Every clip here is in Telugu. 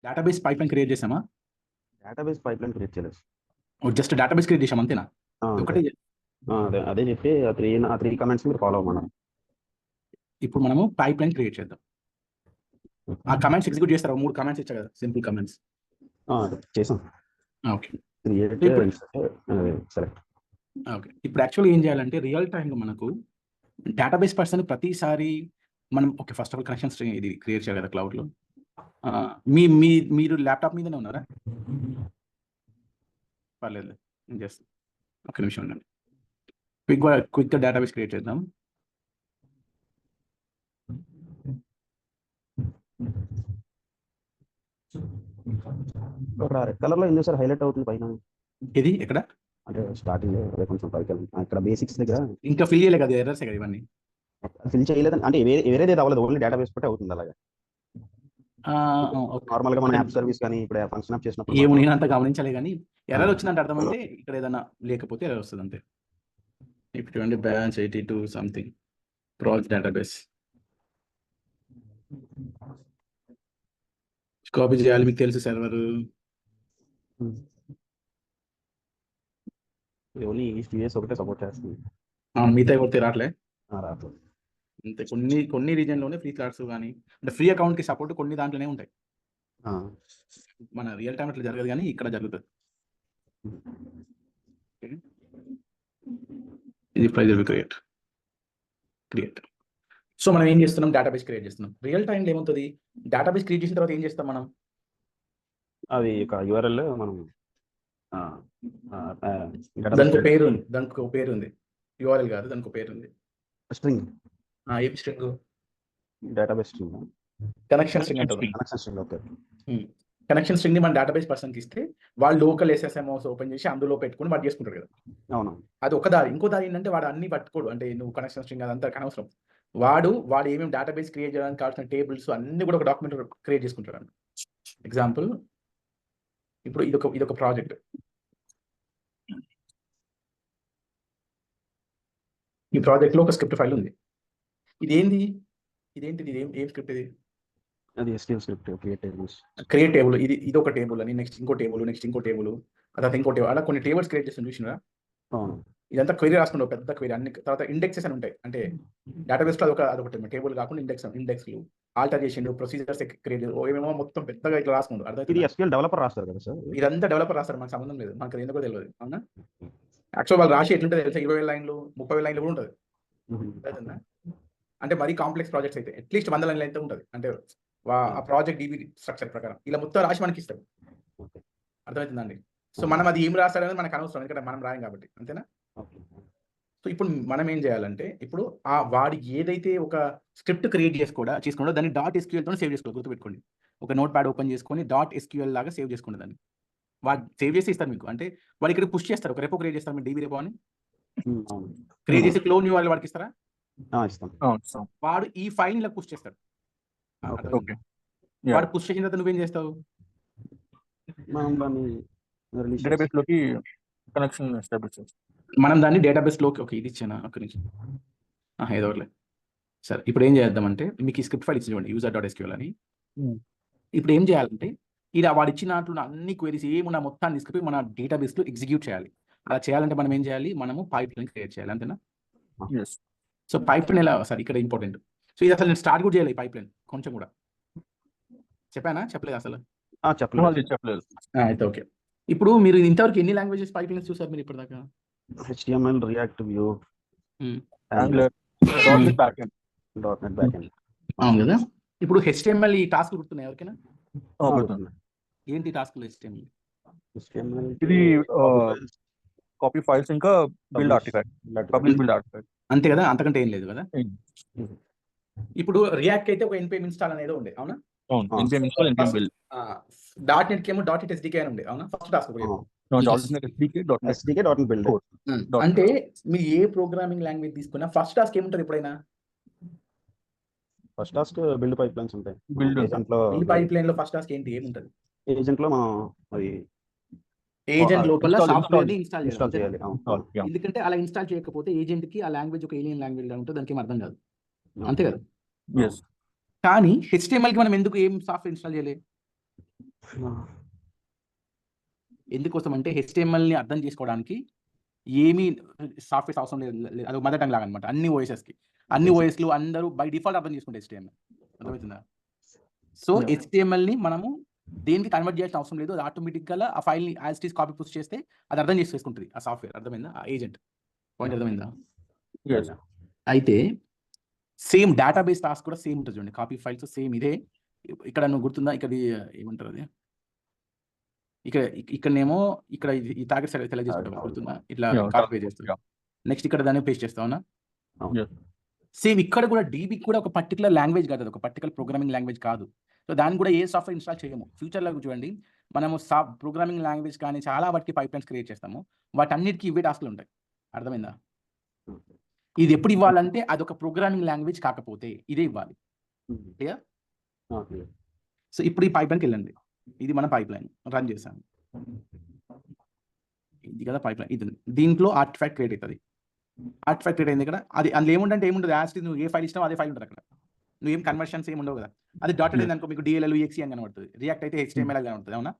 డేటాబేస్ పైప్లైన్ క్రియేట్ చేసామా? డేటాబేస్ పైప్లైన్ క్రియేట్ చేయలేదు. జస్ట్ డేటాబేస్ క్రియేట్ చేసాం అంతేనా? ఒకటే. అదే చెప్పి ఆ త్రీ కమెంట్స్ మీరు ఫాలో అవ్వమన్నా. ఇప్పుడు మనము పైప్లైన్ క్రియేట్ చేద్దాం. ఆ కమెంట్స్ ఎగ్జిక్యూట్ చేస్తారు. 3 కమెంట్స్ ఇచ్చా కదా, సింపుల్ కమెంట్స్. చేసాం. ఓకే. Create select. ఓకే. ఇప్పుడు యాక్చువల్గా ఏం చేయాలంటే రియల్ టైంలో మనకు డేటాబేస్ పర్సన్ ప్రతిసారి మనం okay first of all connections ఇది క్రియేట్ చేయాలి కదా క్లౌడ్లో. మీరు ల్యాప్టాప్ మీదనే ఉన్నారా? పర్లేదు, నేను చేస్తాను. ఒక నిమిషం ఉండండి. క్విక్గా డేటాబేస్ క్రియేట్ చేద్దాం. రెడ్ కలర్ లో ఎందుకు సార్ హైలైట్ అవుతుంది పైన? ఇది ఎక్కడ అంటే స్టార్టింగ్ కొంచెం పైకి ఇక్కడ బేసిక్స్ దగ్గర ఇంకా ఫిల్ చేయలేదు కదా, ఎర్రర్స్ కదా ఇవన్నీ. ఫిల్ చేయలేదని అంటే వేరేది అవ్వలేదు, ఓన్లీ డేటాబేస్ తోటే అవుతుంది అలాగా. నార్మల్ గా మనం యాప్ సర్వీస్ కానీ ఇప్పుడు ఫంక్షన్ యాప్ చేసినప్పుడు ఏమో నేను అంత గమనించలే కానీ ఎర్రర్ వచ్చిందంటే అర్థం అంటే ఇక్కడ ఏదైనా లేకపోతే ఎర్రర్ వస్తుంది అంతే. ఇప్పుడు చూడండి balance 82 something project database copy చేయాలి, మీకు తెలుసు సర్వర్. ఓన్లీ ఈస్ట్ యూఎస్ ఒకటే సపోర్ట్ చేస్తుంది. మిగతా కొడితే రావట్లే. రాదు అంతే. కొన్ని రీజన్లోనే ఫ్రీ క్లాస్ కానీ అంటే ఫ్రీ అకౌంట్కి సపోర్ట్ కొన్ని దాంట్లోనే ఉంటాయి. మన రియల్ టైం అట్లా జరగదు కానీ ఇక్కడ జరుగుతుంది. ఇది ప్రైజర్ క్రియేట్. సో మనం ఏం చేస్తున్నాం, డేటాబేస్ క్రియేట్ చేస్తున్నాం. రియల్ టైంలో ఏమవుతుంది, డేటాబేస్ క్రియేట్ చేసిన తర్వాత ఏం చేస్తాం మనం? అది ఒక యూఆర్ఎల్ మనం దానికి ఒక పేరు ఉంది. యూఆర్ఎల్ కాదు, దానికి ఒక పేరు ఉంది. స్ట్రింగ్. ఏం string? Database string. Connection string అంటారు. Connection string. Okay. Connection string ని మన డేటాబేస్ పర్సన్కి ఇస్తే వాళ్ళు లోకల్ ఎస్ఎస్ఎంఓస్ ఓపెన్ చేసి అందులో పెట్టుకుని వాడు చేసుకుంటారు కదా. అవును. అది ఒక దారి. ఇంకో దారి ఏంటంటే వాడు అన్ని పట్టుకోడు. అంటే నువ్వు కనెక్షన్ స్ట్రింగ్ అదంతా అనవసరం. వాడు ఏమేమి డేటాబేస్ క్రియేట్ చేయడానికి కావాల్సిన టేబుల్స్ అన్ని కూడా ఒక డాక్యుమెంట్ క్రియేట్ చేసుకుంటాడు. ఎగ్జాంపుల్, ఇప్పుడు ఇదొక ప్రాజెక్ట్. ఈ ప్రాజెక్ట్ లో ఒక స్క్రిప్ట్ ఫైల్ ఉంది. ఇదేంటిది? ఏం స్క్రిప్ట్ ఇది? అది SQL స్క్రిప్ట్. Create table. ఇది ఒక టేబుల్ అని, నెక్స్ట్ ఇంకో టేబుల్, తర్వాత ఇంకో టేబుల్, అలా కొన్ని టేబుల్స్ క్రియేట్ చేస్తాను చూసినా. ఇదంతా క్వెరీ రాసుకుంటావు, పెద్ద క్వెరీ. అన్ని తర్వాత ఇండెక్సెస్ అని ఉంటాయి. అంటే డేటాబేస్ లో అదొకటి టేబుల్ కాకుండా ఇండెక్స్లు ఆల్టర్ చేసిండు, ప్రొసీజర్స్ క్రియేట్ ఏమేమో మొత్తం పెద్దగా ఇట్లా రాసుకుంటారు. అర్థం. SQL డెవలపర్ రాస్తారు కదా సార్? ఇదంతా డెవలపర్ రాస్తారు, మనకు సంబంధం లేదు. మనకు ఎందుకో తెలియదు. అవునా? యాక్చువల్ వాళ్ళు రాసి ఎట్లుంటుంది తెలుసా, 20,000 లైన్లు 30,000 లైన్లు కూడా ఉంటుంది. అంటే మరీ కాంప్లెక్స్ ప్రాజెక్ట్స్ అయితే అట్లీస్ట్ 100 లైన్లు అయితే ఉంటుంది. అంటే ఆ ప్రాజెక్ట్ DB స్ట్రక్చర్ ప్రకారం ఇలా మొత్తం రాసి మనకి ఇస్తారు. అర్థమవుతుందండి? సో మనం అది ఏం రాస్తారనేది మనకు అనవసరం, ఎందుకంటే మనం రాయం కాబట్టి. అంతేనా? సో ఇప్పుడు మనం ఏం చేయాలంటే, ఇప్పుడు వాడి ఏదైతే ఒక స్క్రిప్ట్ క్రియేట్ చేసుకోవడం దాన్ని .SQL తో సేవ్ చేసుకోవాలి. గుర్తుపెట్టుకోండి. ఒక నోట్ ప్యాడ్ ఓపెన్ చేసుకొని .SQL లాగా సేవ్ చేసుకోండి దాన్ని. వాడు సేవ్ చేసి ఇస్తారు మీకు. అంటే వాడు ఇక్కడ పుష్ చేస్తారు, ఒక రెపో క్రియేట్ చేస్తారు, మీరు DB రెపో అని క్రియేట్ చేసి క్లోన్ URL వాడికి ఇస్తారా? వాడు ఈ ఫైల్ ఇలా పుష్ చేస్తాడు. వాడు పుష్ చేసిన తర్వాత నువ్వేం చేస్తావు? డేటాబేస్ లోకి కనెక్షన్ ఎస్టాబ్లిష్ చేస్తాం. మనం దాన్ని డేటాబేస్ లోకి ఇది ఇచ్చాను. ఒక నిమిషం, ఏదోలే. సరే, ఇప్పుడు ఏం చేద్దామంటే, మీకు ఈ స్క్రిప్ట్ ఫైల్ ఇచ్చి user.sql అని. ఇప్పుడు ఏం చేయాలంటే, ఇలా వాడు ఇచ్చినట్లు అన్ని క్వెరీస్ ఏమున్నా మొత్తాన్ని తీసుకుపోయి మన డేటాబేస్ లో ఎగ్జిక్యూట్ చేయాలి. అలా చేయాలంటే మనం ఏం చేయాలి, మనము పైప్ లైన్ క్రియేట్ చేయాలి. అంతేనా? సో పైప్ లైన్ ఎలా సార్ ఇక్కడ ఇంపార్టెంట్. సో ఇది అసలు నేను స్టార్ట్ కూడా చేయాలి. పైప్ లైన్ కొంచెం కూడా చెప్పలేదు అసలు. చెప్పలేదు. అయితే ఓకే. ఇప్పుడు మీరు ఇంతవరకు ఎన్ని లాంగ్వేజెస్ పైప్ లైన్స్ చూసారు మీరు ఇప్పటిదాకా? HTML, React, Vue, Angular, .NET backend. అవును కదా. ఇప్పుడు HTML ఈ టాస్క్ గుర్తున్నాయి ఎవరికైనా? ఏంటి టాస్క్లు HTML? ఇది కాపీ ఫైల్స్ ఇంకా బిల్డ్ ఆర్టిఫాక్ట్ అంతే కదా, అంతకంటే ఏం లేదు కదా. ఇప్పుడు రియాక్ట్ అయితే ఒక npm ఇన్స్టాల్ అనేది ఉంది. అవునా? npm install, npm build. .NET కేమో .NET SDK అని ఉంది. అవునా? First task. .NET SDK, .NET build. అంటే మీరు ఏ ప్రోగ్రామింగ్ లాంగ్వేజ్ తీసుకున్నా ఫస్ట్ టాస్క్ ఏముంటది ఎప్పుడైనా? First task build pipe lines ఉంటాయి. బిల్డ్ పైప్ లైన్ లో ఫస్ట్ టాస్క్ ఏంటి, ఏముంటది? ఏజెంట్ లో మనం ఏజెంట్ లోపల సాఫ్ట్వేర్ ని ఇన్స్టాల్ చేయాలి. చేయాలి. ఎందుకంటే అలా ఇన్స్టాల్ చేయకపోతే ఏజెంట్ కి ఆ లాంగ్వేజ్ ఒక ఏలియన్ లాంగ్వేజ్ లా ఉంటుంది, దానికి ఏం అర్థం కాదు. అంతే కదా. కానీ HTML కి మనం ఎందుకు ఏం సాఫ్ట్వేర్ ఇన్స్టాల్ చేయలేదు? ఎందుకోసం అంటే హెచ్టిఎంఎల్ని అర్థం చేసుకోవడానికి ఏమీ సాఫ్ట్వేర్స్ అవసరం లేదు. అది మదర్ టంగ్ లాగా అనమాట అన్ని ఓఎస్ఎస్కి. అన్ని ఓఎస్లు అందరూ బై డిఫాల్ట్ అర్థం చేసుకుంటే హెచ్టిఎంఎల్ అర్థమవుతుందా? So Yeah. హెచ్టిఎంఎల్ని మనము దేనికి కన్వర్ట్ చేయాల్సిన అవసరం లేదు. అది ఆటోమేటిక్గా ఆ ఫైల్ని as it is copy push చేస్తే అది అర్థం చేసుకుంటుంది ఆ సాఫ్ట్వేర్. అర్థమైందా? ఆ ఏజెంట్ పాయింట్ అర్థమైందా? Yes. అయితే సేమ్ డేటాబేస్ టాస్క్ కూడా సేమ్ ఉంటుంది చూడండి. కాపీ ఫైల్స్ సేమ్ ఇదే. ఇక్కడ నువ్వు గుర్తుందా? ఇక్కడ ఏమంటారు అది? ఇక్కడనేమో ఇక్కడ ఈ టార్గెట్ సెలెక్ట్ చేసుకుంటావు గుర్తుందా? ఇట్లా Yeah. కాపీ చేస్తావు. Yeah. నెక్స్ట్ ఇక్కడ దాన్ని పేస్ట్ చేస్తావునా? Yes. సేమ్ ఇక్కడ కూడా డీబీ కూడా ఒక పర్టికులర్ లాంగ్వేజ్ కాదు, అది ఒక పర్టికులర్ ప్రోగ్రామింగ్ లాంగ్వేజ్ కాదు. సో దాన్ని కూడా ఏ సాఫ్ట్వేర్ ఇన్స్టాల్ చేయము. ఫ్యూచర్లో చూడండి మనము ప్రోగ్రామింగ్ లాంగ్వేజ్ కానీ చాలా వాటికి పైప్లైన్స్ క్రియేట్ చేస్తాము. వాటన్నిటికీ ఇవే టాస్క్లు ఉంటాయి. అర్థమైందా? ఇది ఎప్పుడు ఇవ్వాలంటే అదొక ప్రోగ్రామింగ్ లాంగ్వేజ్ కాకపోతే ఇదే ఇవ్వాలి. క్లియర్? సో ఇప్పుడు ఈ పైప్లైన్కి వెళ్ళండి. ఇది మన పైప్లైన్ రన్ చేశాను. ఇది కదా పైప్లైన్. ఇది దీంట్లో ఆర్టిఫాక్ట్ క్రియేట్ అవుతుంది. ఆర్టిఫాక్ట్ క్రియేట్ అయింది ఇక్కడ. అది అందులో ఏముంటే ఏముంటుంది? యాజ్ నువ్వు ఏ ఫైల్ ఇచ్చినావు అదే ఫైల్ ఉంటుంది అక్కడ. నువ్వేం కన్వర్షన్స్ ఏమి ఉండవు కదా. అది డాటెడ్ అయింది అనుకో మీకు DLL EXE అని కనబడుతుంది. రియాక్ట్ అయితే HTML అని కనబడుతుంది. అవునా?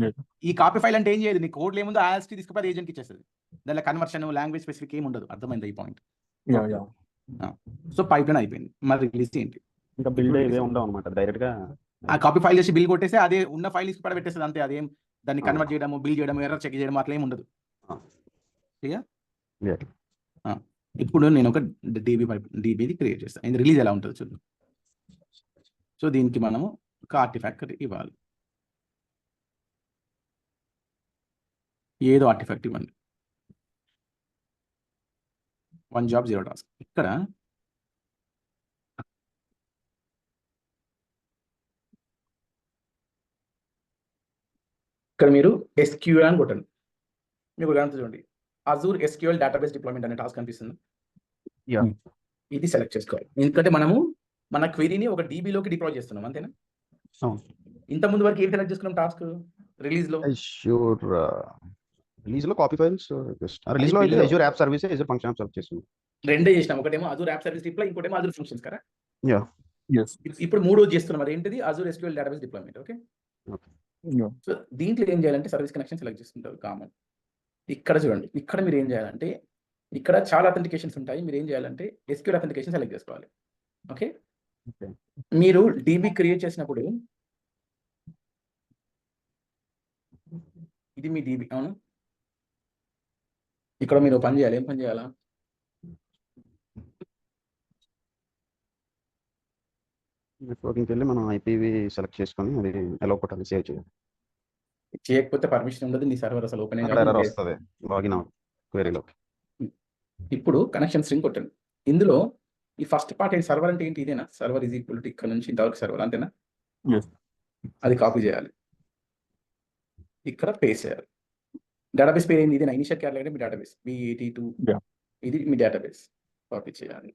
Yes. ఈ కాపీ ఫైల్ అంటే ఏం చేయదు. నీ కోడ్లో ఏముందో యాజ్ తీసుకుపోయి ఏజెంట్కి ఇచ్చేస్తుంది. దానిలో కన్వర్షన్ లాంగ్వేజ్ స్పెసిఫిక్ ఏమి ఉండదు. అర్థమైందా ఈ point? Yeah. Yeah. So pipeline అయిపోయింది. మరి రిలీజ్ ఏంటి? ఇంకా బిల్డ్ ఇవే ఉండవు అనమాట, డైరెక్ట్ గా ఆ కాపీ ఫైల్ చేసి బిల్ కొట్టేసి అదే ఉన్న ఫైల్ తీసుకుని పెట్టేస్తుంది అంతే. అదేం దాన్ని కన్వర్ట్ చేయడము, బిల్ చేయడము, ఎర్రర్ చెక్ చేయడం అట్లా ఏమి ఉండదు. Yeah. ఇప్పుడు నేను ఒక డీబీది క్రియేట్ చేస్తాను. ఇది రిలీజ్ ఎలా ఉంటుంది చూద్దాం. సో దీనికి మనము ఒక ఆర్టిఫాక్ట్ ఇవ్వాలి. ఏదో ఆర్టిఫాక్ట్ ఇవ్వండి. 1 జాబ్ 0 టాస్క్. ఇక్కడ మీరు SQL అని కొట్టండి. మీకు గమనించండి చూడండి, అజూర్ SQL డేటాబేస్ డిప్లాయ్మెంట్ అనే టాస్క్ కనిపిస్తుంది. Yeah. ఇది సెలెక్ట్ చేసుకోవాలి. ఎందుకంటే మనము మన క్వెరీని ఒక DBలోకి డిప్లాయ్ చేస్తున్నాం. అంతేనా? ఇంత ముందు వరకు ఏం సెలెక్ట్ చేసుకున్నాం టాస్క్ రిలీజ్లో? రిలీజ్ లో కాపీ ఫైల్స్, రిలీజ్ లో అయితే Azure app service, Azure function app select చేస్తున్నాం. రెండే చేసినాం. ఒకటేమో అజూర్ యాప్ సర్వీస్ డిప్లాయ్, ఇంకోటేమో అజూర్ ఫంక్షన్స్ కదా. Yeah. Yes. ఇప్పుడు మూడోది చేస్తున్నాం. అదేంటిది? Azure SQL database deployment. Okay. Yeah. So దీంట్లో ఏం చేయాలంటే సర్వీస్ కనెక్షన్ సెలెక్ట్ చేసుకుంటారు కామన్. ఇక్కడ చూడండి, ఇక్కడ మీరు ఏం చేయాలంటే ఇక్కడ చాలా అథెంటికేషన్స్ ఉంటాయి. మీరు ఏం చేయాలంటే SQL అథెంటికేషన్ సెలెక్ట్ చేసుకోవాలి. ఓకే. Okay. మీరు DB క్రియేట్ చేసినప్పుడు ఇది మీ DB అవును. ఇక్కడ మీరు పని చేయాలి. ఏం పని చేయాలా? నెట్వర్కింగ్కి వెళ్ళి మనం IPv సెలెక్ట్ చేసుకొని అది ఎలా కొట్టాలి, సేవ్ చేయాలి. చేయకపోతే పర్మిషన్ ఉండదు. నీ సర్వర్ అసలు ఓపెన్ ఎర్రర్ వస్తుంది లాగిన్ అవ్వదు క్వెరీలోకి. ఇప్పుడు కనెక్షన్ స్ట్రింగ్ కొట్టండి. ఇందులో ఈ ఫస్ట్ పార్ట్ ఏంటి? సర్వర్ అంటే ఏంటి? ఇదేనా? సర్వర్ ఈజ్ ఈక్వల్ టు ఇక్కడ నుంచి ఇంతవరకు సర్వర్ అంతేనా? Yes. అది కాపీ చేయాలి. ఇక్కడ పేస్ట్ చేయాలి. డేటాబేస్ పేరు ఏంది? ఇదేనా? ఇనిషియల్ క్యారెక్టర్ మీ డేటాబేస్ B82. Yeah. ఇది మీ డేటాబేస్. కాపీ చేయాలి,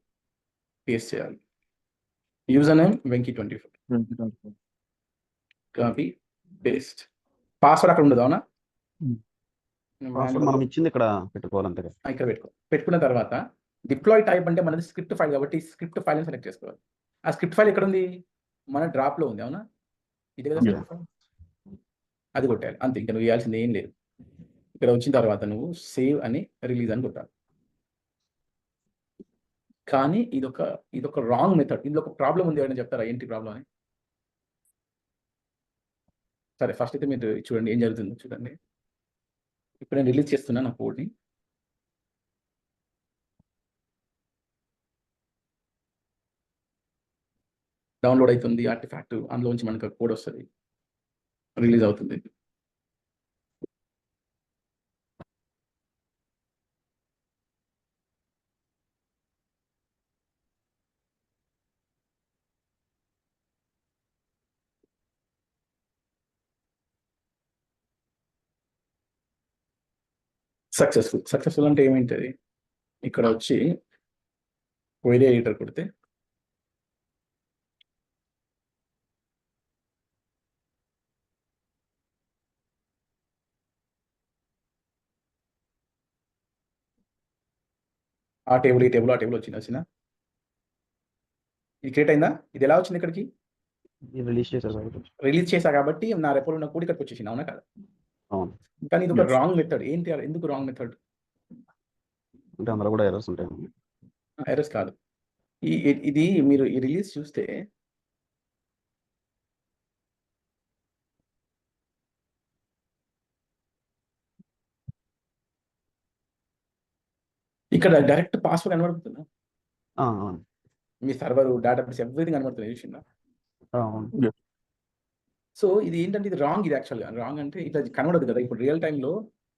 పేస్ట్ చేయాలి. User name Venki24. Copy paste. Password అక్కడ ఉండదు. అవునా? పాస్వర్డ్ మనం ఇచ్చింది ఇక్కడ పెట్టుకోవాలంటే. ఇక్కడ పెట్టుకున్న తర్వాత డిప్లాయ్ టైప్ అంటే మనది స్క్రిప్ట్ ఫైల్ కాబట్టి స్క్రిప్ట్ ఫైల్ అని సెలెక్ట్ చేసుకోవాలి. ఆ స్క్రిప్ట్ ఫైల్ ఎక్కడ ఉంది? మన డ్రాప్లో ఉంది. అవునా? ఇది కదా స్క్రిప్ట్ ఫైల్. అది కొట్టాలి అంతే. ఇంకా నువ్వు చేయాల్సింది ఏం లేదు. ఇక్కడ వచ్చిన తర్వాత నువ్వు సేవ్ అని రిలీజ్ అని కొట్టాలి. కానీ ఇదొక రాంగ్ మెథడ్. ఇందులో ఒక ప్రాబ్లం ఉంది. ఎవరైనా చెప్తారా ఏంటి ప్రాబ్లం అని? సరే ఫస్ట్ అయితే మీరు చూడండి ఏం జరుగుతుందో చూడండి. ఇప్పుడు నేను రిలీజ్ చేస్తున్నా నా కోడ్ని. డౌన్లోడ్ అవుతుంది ఆర్టిఫాక్ట్. అందులోంచి మనకు కోడ్ వస్తుంది, రిలీజ్ అవుతుంది. సక్సెస్ఫుల్ అంటే ఏమేంటది? ఇక్కడ వచ్చి క్వెరీ ఎడిటర్ కొడితే ఆ టేబుల్, ఈ టేబుల్, ఆ టేబుల్ వచ్చిందా? ఇది క్రియేట్ అయిందా? ఇది ఎలా వచ్చింది ఇక్కడికి? రిలీజ్ చేశారు కాబట్టి. రిలీజ్ చేశా కాబట్టి నా రెపోలో ఉన్న కోడ్ ఇక్కడికి వచ్చేసింది, అవునా కదా? అవును. కానీ ఇది ఒక Yes. Wrong method. ఏంటి ఎందుకు రాంగ్ మెథడ్? అంటే అందులో కూడా ఎర్రర్స్ ఉంటాయి. ఎర్రర్స్ కాదు. ఇది మీరు ఈ రిలీజ్ చూస్తే ఇక్కడ డైరెక్ట్ పాస్వర్డ్ కనబడుతుందా? అవును. మీ సర్వర్, డేటాబేస్ ఎవ్రీథింగ్ కనబడుతుంది చూసిందా? అవును. సో ఇది ఏంటంటే ఇది రాంగ్. ఇది యాక్చువల్గా రాంగ్. అంటే ఇట్లా కనబడదు కదా. ఇప్పుడు రియల్ టైంలో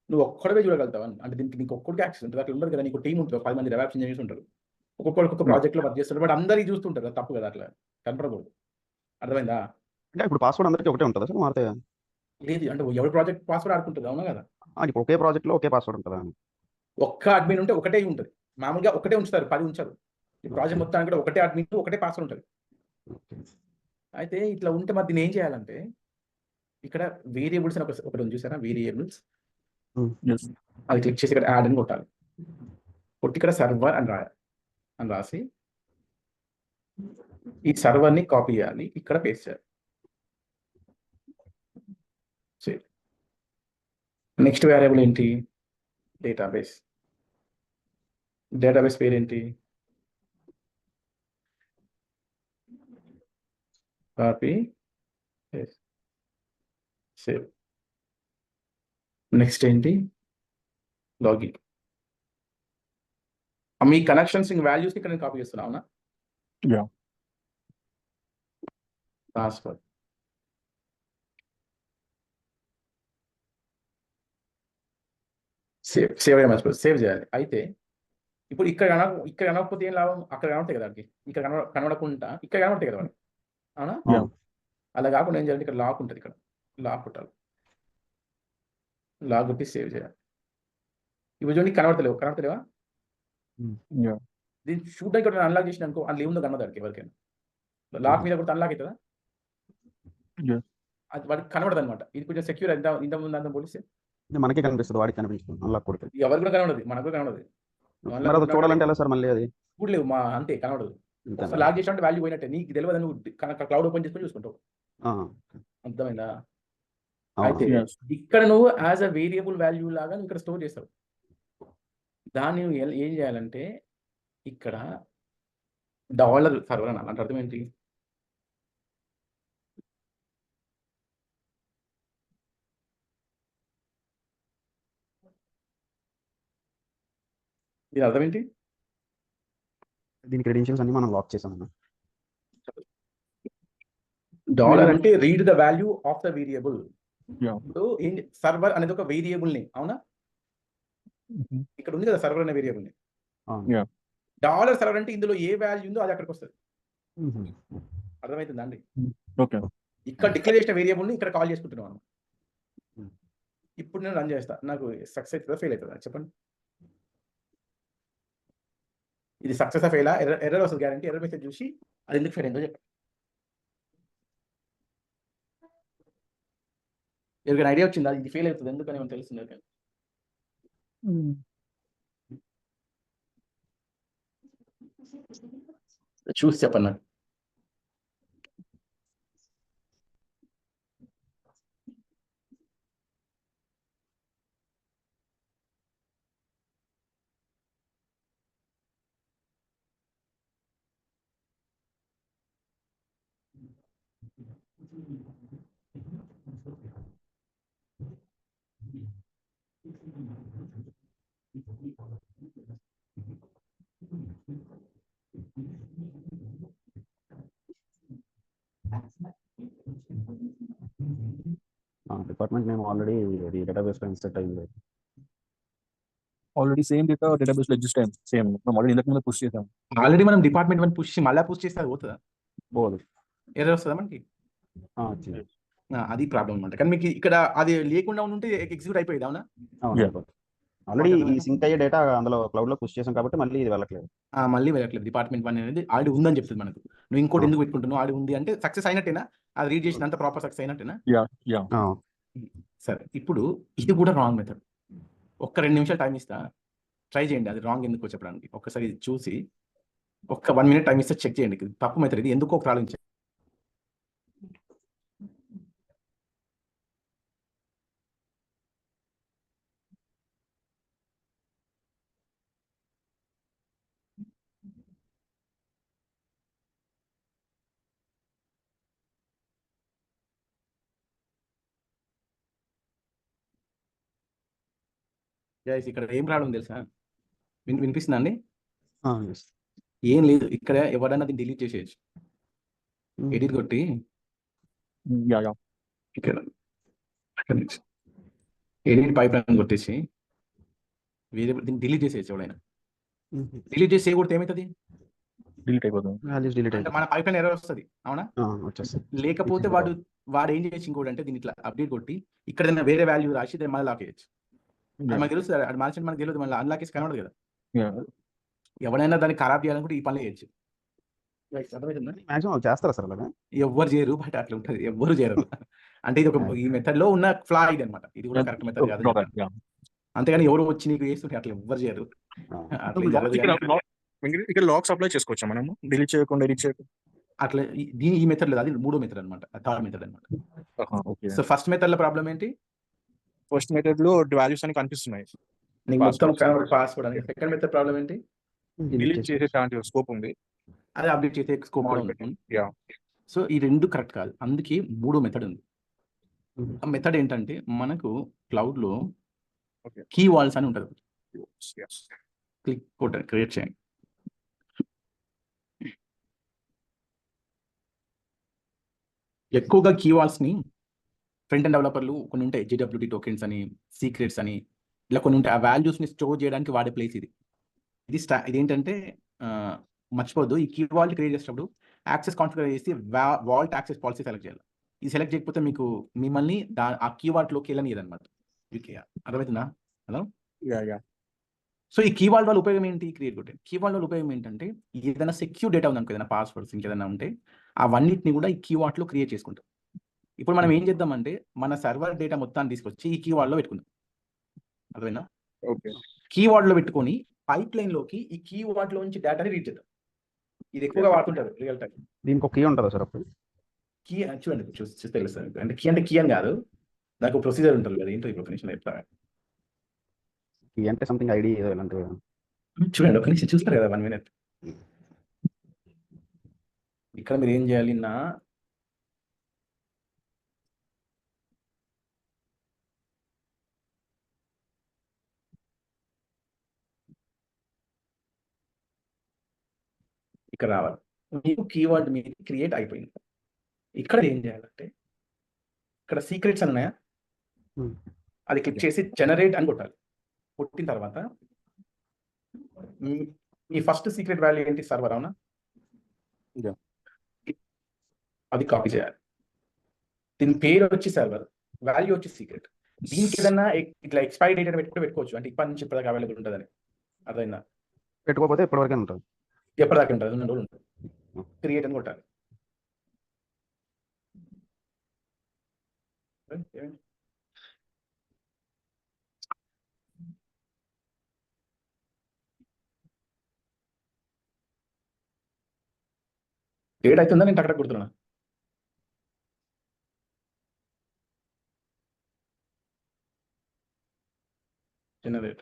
నువ్వు ఒక్కడవే చూడగలుగుతావు. అంటే దీనికి నీకు ఒక్కడికి యాక్సెస్ ఉంటుంది. అట్లా ఉండదు కదా. నీకు టీం ఉంటుంది, 10 మంది డెవలప్స్ ఇంజనీర్స్ ఉంటారు. ఒక్కొక్క ప్రాజెక్ట్లో వర్క్ చేస్తారు. బట్ అందరికీ చూస్తుంటారు. అది తప్పు కదా, అట్లా కనపడకూడదు. అర్థమైందా? అంటే ఇప్పుడు పాస్వర్డ్ అందరికీ ఒకటే ఉంటుందా సార్? మారితే లేదు, అంటే ఎవరి ప్రాజెక్ట్ పాస్వర్డ్ ఆడుకుంటుంది, అవునా కదా? ఇప్పుడు ఒకే ప్రాజెక్ట్లో ఒకే పాస్వర్డ్ ఉంటుందా? ఒక్క అడ్మిన్ ఉంటే ఒకటే ఉంటుంది. మామూలుగా ఒకటే ఉంచుతారు, 10 ఉంచారు. ఈ ప్రాజెక్ట్ మొత్తానికి కూడా ఒకటే అడ్మిన్, ఒకటే పాస్వర్డ్ ఉంటుంది. అయితే ఇట్లా ఉంటే మరి దీన్ని ఏం చేయాలంటే, ఇక్కడ వేరియబుల్స్ అని ఒకటి ఉంది చూసారా, వేరియబుల్స్. Yes. అది క్లిక్ చేసి ఇక్కడ యాడ్ అని కొట్టాలి. కొట్టి ఇక్కడ సర్వర్ అని రాసి ఈ సర్వర్ని కాపీ చేయాలి, ఇక్కడ పేస్ట్ చేయాలి. నెక్స్ట్ వేరియబుల్ ఏంటి? డేటాబేస్. డేటాబేస్ పేరు ఏంటి? Copy paste save. నెక్స్ట్ ఏంటి? లాగిన్. మీ కనెక్షన్స్ వాల్యూస్ ఇక్కడ నేను కాపీ చేస్తున్నా, అవునా? Yeah. పాస్వర్డ్. సేవ్ సేవ్ చేయాలి. అయితే ఇప్పుడు ఇక్కడ కనకపోతే ఏం లాభం? అక్కడ కనబడతాయి కదా వాడికి. ఇక్కడ కనబడకుండా ఇక్కడ కనబడతాయి కదా వాడికి, అవునా? Yeah. అలా కాకుండా ఏం చేయాలి? ఇక్కడ లాక్ ఉంటుంది, ఇక్కడ లాక్ కొట్టాలి. లాక్ కొట్టి సేవ్ చేయాలి. ఇప్పుడు చూడండి కనబడతలేవా? Yeah. దీన్ని చూడడానికి కూడా అన్లాక్ చేసిన అనుకో, అందులో ఏముందో కనబడదు ఎవరికైనా. లాక్ మీద కూడా అన్లాక్ అవుతుందా? Yes. అది వాడికి కనబడదు అనమాట. ఇది కొంచెం సెక్యూర్. ఇంత ముందు అంతా పోలిస్తే మనకే కనిపిస్తుంది, వాడికి కనిపించదు. అలా కొడితే ఎవరు కూడా కనబడదు, మనకు కూడా కనబడదు. మరి అది చూడాలంటే ఎలా సార్? మళ్ళీ అది చూడలేవు, అంతే కనబడదు. అంతేనా? లాక్ చేసినట్టు వాల్యూ పోయినట్టే. నీకు తెలియదు, నువ్వు క్లౌడ్ ఓపెన్ చేసుకొని చూసుకుంటావు. అర్థమైందా? అయితే Yes. ఇక్కడ నువ్వు యాజ్ అ వేరియబుల్ వాల్యూ లాగా నువ్వు ఇక్కడ స్టోర్ చేస్తావు. దాన్ని నువ్వు ఏం చేయాలంటే ఇక్కడ డాలర్ సర్వర్ అనాలి. అంటే అర్థం ఏంటి? దీని అర్థం ఏంటి? దీని క్రెడెన్షియల్స్ అన్ని మనం లాక్ చేసాం. డాలర్ అంటే read the value of the variable. Yeah. ఇప్పుడు సర్వర్ అనేది ఒక వేరియబుల్ నేమ్, అవునా? Mhm. ఇక్కడ ఉంది కదా సర్వర్ అనే variable name. Yeah. Dollar server అంటే ఇందులో ఏ వాల్యూ ఉందో అది అక్కడికి వస్తుంది. అర్థమవుతుందా అండి? Okay. ఇక్కడ డిక్లేర్ చేసిన వేరియబుల్ ని ఇక్కడ కాల్ చేసుకుంటున్నాం మనం. Hmm. ఇప్పుడు నేను రన్ చేస్తా, నాకు సక్సెస్ అవుతుందా ఫెయిల్ అవుతుందా చెప్పండి? ఇది సక్సెస్ ఫెయిల్ ఎర్రర్ వస్తుంది గ్యారంటీ. ఎర్రర్ మెసేజ్ చూసి అది ఎందుకు ఫెయిల్ అయిందో చెప్పండి. ఎవరికైనా ఐడియా వచ్చిందా ఇది ఫెయిల్ అవుతుంది ఎందుకని ఏమైనా తెలుస్తుంది? ఎవరికైనా చూసి చెప్పండి నాకు. డిపార్ట్మెంట్ నేమ్ ఆల్రెడీ డేటాబేస్ లో ఇన్సర్ట్ అయింది. Already same data database లో exist అయింది. Same. మనం already ఇంతకు ముందు పుష్ చేసాం. ఆల్రెడీ మనం డిపార్ట్మెంట్ వన్ పుష్ మళ్ళీ పుష్ చేస్తే అది పోతుందా? పోదు. ఎర్రర్ వస్తుందా మనకి? వచ్చింది. అది ప్రాబ్లం అనమాట. కానీ మీకు ఇక్కడ అది లేకుండా ఉంటే ఎగ్జిక్యూట్ అయిపోయేది, అవునా? Yeah. ఆల్రెడీ ఈ సింక్ అయ్యే డేటా అందులో క్లౌడ్ లో పుష్ చేసాం కాబట్టి మళ్ళీ ఇది వెళ్ళట్లేదు. మళ్ళీ వెళ్ళట్లేదు. డిపార్ట్మెంట్ వన్ అనేది ఆల్రెడీ ఉందని చెప్తుంది మనకు. నువ్వు ఇంకోటి Ah. ఎందుకు పెట్టుకుంటున్నావు? ఆల్రెడీ ఉంది అంటే సక్సెస్ అయినట్టేనా? అది రీడ్ చేసినంత ప్రాపర్ సక్సెస్ అయినట్టేనా? Yeah. Yeah. సరే, ఇప్పుడు ఇది కూడా రాంగ్ మెథడ్. ఒక్క 2 నిమిషాలు టైం ఇస్తా, ట్రై చేయండి అది రాంగ్ ఎందుకో చెప్పడానికి. ఒక్కసారి ఇది చూసి ఒక్క 1 మినిట్ టైం ఇస్తే చెక్ చేయండి. ఇది తప్పు మెథడ్, ఇది ఎందుకో ఒక ఆలోచించండి. గైస్ ఇక్కడ ఏం ప్రాబ్లం తెలుసా? వినిపిస్తుందా అండి? yes. ఏం లేదు, ఇక్కడ ఎవరైనా దీన్ని డిలీట్ చేసేయచ్చు. ఎడిట్ కొట్టి యా యా ఇక్కడ ఎడిట్ పైప్ లైన్ కొట్టేసి వేరియబుల్ దీన్ని డిలీట్ చేసేయచ్చు. ఎవడైనా డిలీట్ చేసి చేయకూడదు ఏమవుతుంది డిలీట్ అయిపోతుంది. వాల్యూస్ డిలీట్ అంటే మన పైప్ లైన్ ఎర్రర్ వస్తుంది, అవునా? వచ్చేస్తాయి. లేకపోతే వాడు ఏం చేయొచ్చు ఇంకోటి అంటే దీన్ని ఇట్లా అప్డేట్ కొట్టి ఇక్కడ వేరే వాల్యూ రాసి దాన్ని మళ్ళీ లాక్ చేయొచ్చు. అది మనకు తెలుసు, అది మార్చి మనకు తెలియదు, మళ్ళీ అన్లాక్ చేసి కనబడదు కదా. ఎవడైనా దాన్ని ఖరాబ్ చేయాలనుకుంటే ఈ పనులు చేయొచ్చు. అర్థమవుతుందా? మాక్సిమం చేస్తారా సార్ అలాగా? ఎవ్వరు చేయరు, బట్ అట్లా ఉంటుంది, ఎవ్వరు చేయరు. అంటే ఇది ఒక ఈ మెథడ్ లో ఉన్న ఫ్లా ఇది అనమాట. ఇది కూడా కరెక్ట్ మెథడ్ కాదు, అంతేగాని ఎవరు వచ్చి నీకు చేస్తుంటే అట్లా ఎవ్వరు చేయరు. అట్లా జరగదు కానీ ఇక్కడ లాక్స్ అప్లై చేసుకోవచ్చా మనము, డిలీట్ చేయకుండా ఎడిట్ చేయకుండా? అట్లా ఈ మెథడ్ లేదు, అది మూడో మెథడ్ అనమాట, థర్డ్ మెథడ్ అనమాట. ఓకే. సో ఫస్ట్ మెథడ్ లో ప్రాబ్లం ఏంటి? ఫస్ట్ మెథడ్ లో వాల్యూస్ అని కనిపిస్తున్నాయి, నీకు మొత్తం పాస్వర్డ్ అని. సెకండ్ మెథడ్ ప్రాబ్లం ఏంటి? డిలీట్ చేసే స్కోప్ ఉంది, అది అప్డేట్ చేసే స్కోప్ ఉంది. యా. సో ఈ రెండు కరెక్ట్ కాదు, అందుకే మూడో మెథడ్ ఉంది. ఆ మెథడ్ ఏంటంటే మనకు క్లౌడ్ లో కీ వాల్స్ అని ఉంటుంది. క్లిక్ కొట్టండి, క్రియేట్ చేయండి. ఎక్కువగా కీ వాల్స్ ని ఫ్రంట్ ఎండ్ డెవలపర్లు కొన్ని ఉంటాయి, JWT టోకెన్స్ అని, సీక్రెట్స్ అని, ఇలా కొన్ని ఉంటాయి. ఆ వాల్యూస్ ని స్టోర్ చేయడానికి వాడే ప్లేస్ ఇది. ఇదేంటంటే మర్చిపోద్దు, ఈ కీ వాల్ట్ క్రియేట్ చేసేటప్పుడు యాక్సెస్ కాన్ఫిగర్ చేసి వాల్ట్ యాక్సెస్ పాలసీ సెలెక్ట్ చేయాలి. ఇది సెలెక్ట్ చేయకపోతే మీకు మిమ్మల్ని ఆ కీ వాల్ట్ లోకి వెళ్ళనియదు అనమాట. అర్థమవుతుందా? హలో. సో ఈ కీ వాల్ట్ వల్ల ఉపయోగం ఏంటి? క్రియేట్ కొట్టే కీ వాల్ట్ వల్ల ఉపయోగం ఏంటంటే ఏదైనా సెక్యూర్ డేటా ఉంది అనుకో, ఏదైనా పాస్వర్డ్స్ ఇంకేదైనా ఉంటే అవన్నిటిని కూడా ఈ కీ వాల్ట్ లో క్రియేట్ చేసుకుంటాం. ఇప్పుడు మనం ఏం చేద్దామంటే మన సర్వర్ డేటా మొత్తాన్ని తీసుకొచ్చి ఈ కీ వాల్ట్ లో పెట్టుకుందాం. అర్థమైనా? కీ వాల్ట్ లో పెట్టుకొని పైప్ లైన్ లోకి ఈ కీ వాల్ట్ లో నుంచి డేటాని రీడ్ చేద్దాం. ఇది ఎక్కువగా వాడుతుంటారు రియల్ టైం. దీనికి ఒక కీ ఉంటుందా సార్ అప్పుడు? కీ చూడండి, చూస్తే తెలుస్తుంది. అంటే కీ అని కాదు, నాకు ప్రొసీజర్ ఉంటుంది కదా. ఏంటో ఇప్పుడు ఫినిష్ చెప్తా. కీ అంటే సంథింగ్ ఐడి ఇలాంటివి చూడండి, ఒక నిమిషం చూస్తారు కదా, 1 minute. ఇక్కడ మీరు ఏం చేయాలి, ఇక్కడ రావాలి. మీకు కీవర్డ్ మీద క్రియేట్ అయిపోయింది. ఇక్కడ ఏం చేయాలంటే ఇక్కడ సీక్రెట్స్ అని ఉన్నాయా, అది క్లిక్ చేసి జనరేట్ అని కొట్టాలి. కొట్టిన తర్వాత ఈ ఫస్ట్ సీక్రెట్ వాల్యూ ఏంటి? సర్వర్, అవునా? అది కాపీ చేయాలి. దీని పేరు వచ్చి సర్వర్, వాల్యూ వచ్చి సీక్రెట్. దీనికి ఏదన్నా ఇట్లా ఎక్స్పైరీ డేట్ పెట్టుకోవచ్చు, అంటే ఇప్పటి నుంచి ఇప్పటిదాకా అవైలబుల్ ఉంటుందని. అర్థమైందా? పెట్టుకోకపోతే ఇప్పటివరకే ఉంటుంది, ఎప్పటిదాకా ఉంటుంది, 2 రోజులు ఉంటుంది. క్రియేట్ అని కొట్టాలి. డేట్ అవుతుందా? నేను అక్కడ కొడుతున్నా. Generate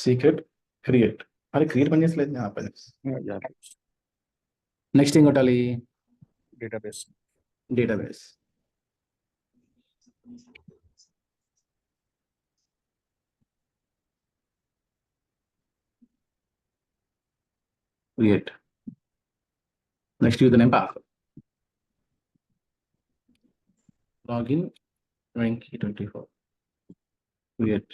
secret create. అది క్రియేట్ పని చేసలేదు. నెక్స్ట్ ఏం కొట్టాలి? Database. Create. Next user name, password. Login Venky 24. Create.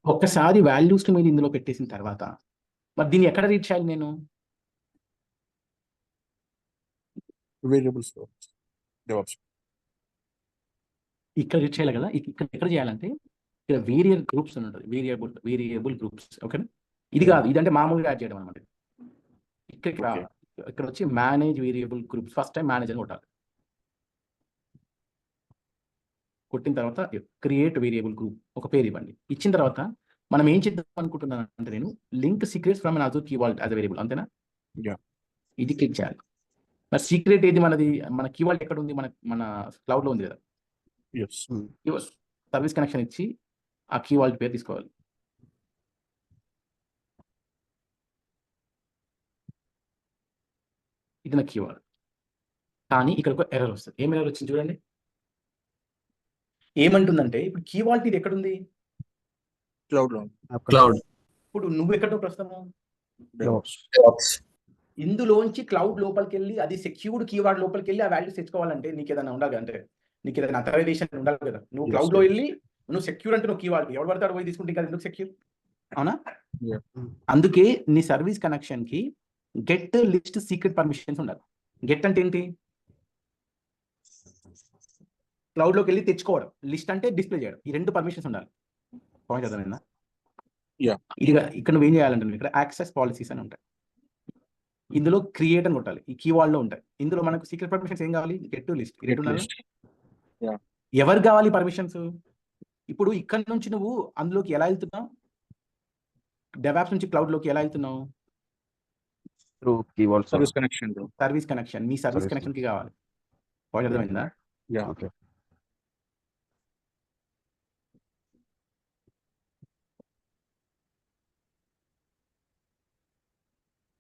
ఒక్కసారి వాల్యూస్ మీరు ఇందులో పెట్టేసిన తర్వాత మరి దీన్ని ఎక్కడ రీడ్ చేయాలి? నేను వేరియబుల్స్ ఇక్కడ రీడ్ చేయాలి కదా. ఇక్కడ ఎక్కడ చేయాలంటే ఇక్కడ వేరియబుల్ గ్రూప్స్ అని ఉంటుంది, వేరియబుల్ గ్రూప్స్. ఓకేనా? ఇది కాదు, ఇదంటే మామూలుగా యాడ్ చేయడం అనమాట. ఇక్కడ వచ్చి manage variable groups. First time manage అని కొట్టాలి. కొట్టిన తర్వాత క్రియేట్ వేరియబుల్ గ్రూప్ ఒక పేరు ఇవ్వండి. ఇచ్చిన తర్వాత మనం ఏం చేద్దాం అనుకుంటున్నాను అంటే నేను link secrets from an Azure key vault as variable, అంతేనా? ఇది క్లిక్ చేయాలి. మరి సీక్రెట్ ఏది మనది? మన కీ వాల్ట్ ఎక్కడ ఉంది? మన క్లౌడ్ లో ఉంది కదా. సర్వీస్ కనెక్షన్ ఇచ్చి ఆ కీ వాల్ట్ పేరు తీసుకోవాలి. ఇది నా కీవర్డ్. కానీ ఇక్కడ ఒక ఎర్రర్ వస్తుంది. ఏం ఎర్రర్ వచ్చింది చూడండి. ఏమంటుందంటే ఇప్పుడు కీవాల్ట్ ఇది ఎక్కడుంది? క్లౌడ్ లో Cloud. ఇప్పుడు నువ్వు ఎక్కడో ప్రస్తుతము DevOps. DevOps. ఇందులోంచి క్లౌడ్ లోపలికి వెళ్ళి అది సెక్యూర్డ్ కీవర్డ్ లోపలికి వెళ్ళి ఆ వాల్యూస్ తెచ్చుకోవాలంటే నీకు ఏదైనా ఉండాలి, అంటే నీకు ఏదైనా అథరైజేషన్ ఉండాలి కదా. నువ్వు Yes, క్లౌడ్ లో yes. వెళ్ళి నువ్వు సెక్యూర్ అంటే నువ్వు కీవర్డ్ ఎవరు పడతాడు పోయి తీసుకుంటే కదా ఎందుకు సెక్యూర్, అవునా? Yeah. అందుకే నీ సర్వీస్ కనెక్షన్ కి గెట్ లిస్ట్ సీక్రెట్ పర్మిషన్స్ ఉండాలి. గెట్ అంటే ఏంటి? క్లౌడ్ లోకి వెళ్ళి తెచ్చుకోవడం, లిస్ట్ అంటే డిస్ప్లే చేయడం. ఈ రెండు పర్మిషన్స్ ఉండాలి. పాయింట్ అర్థమైందా? Yeah. ఇది ఇక్కడ నువ్వు ఏం చేయాలంటే ఇక్కడ యాక్సెస్ పాలసీస్ అని ఉంటాయి. ఇందులో క్రియేట్ అని కొట్టాలి. ఈ కీవర్డ్ లో ఉంటాయి. ఇందులో మనకు సీక్రెట్ పర్మిషన్స్ ఏం కావాలి? Get to list. Get list. ఎవరు కావాలి పర్మిషన్స్? ఇప్పుడు ఇక్కడ నుంచి నువ్వు అందులోకి ఎలా వెళ్తున్నావు? డెవాప్స్ నుంచి క్లౌడ్ లోకి ఎలా వెళ్తున్నావు? Through keyword Service connection bro. Service connection. మీ సర్వీస్ Service కనెక్షన్ కి కావాలి. పాయింట్ అర్థమైందా? Yeah. ఓకే.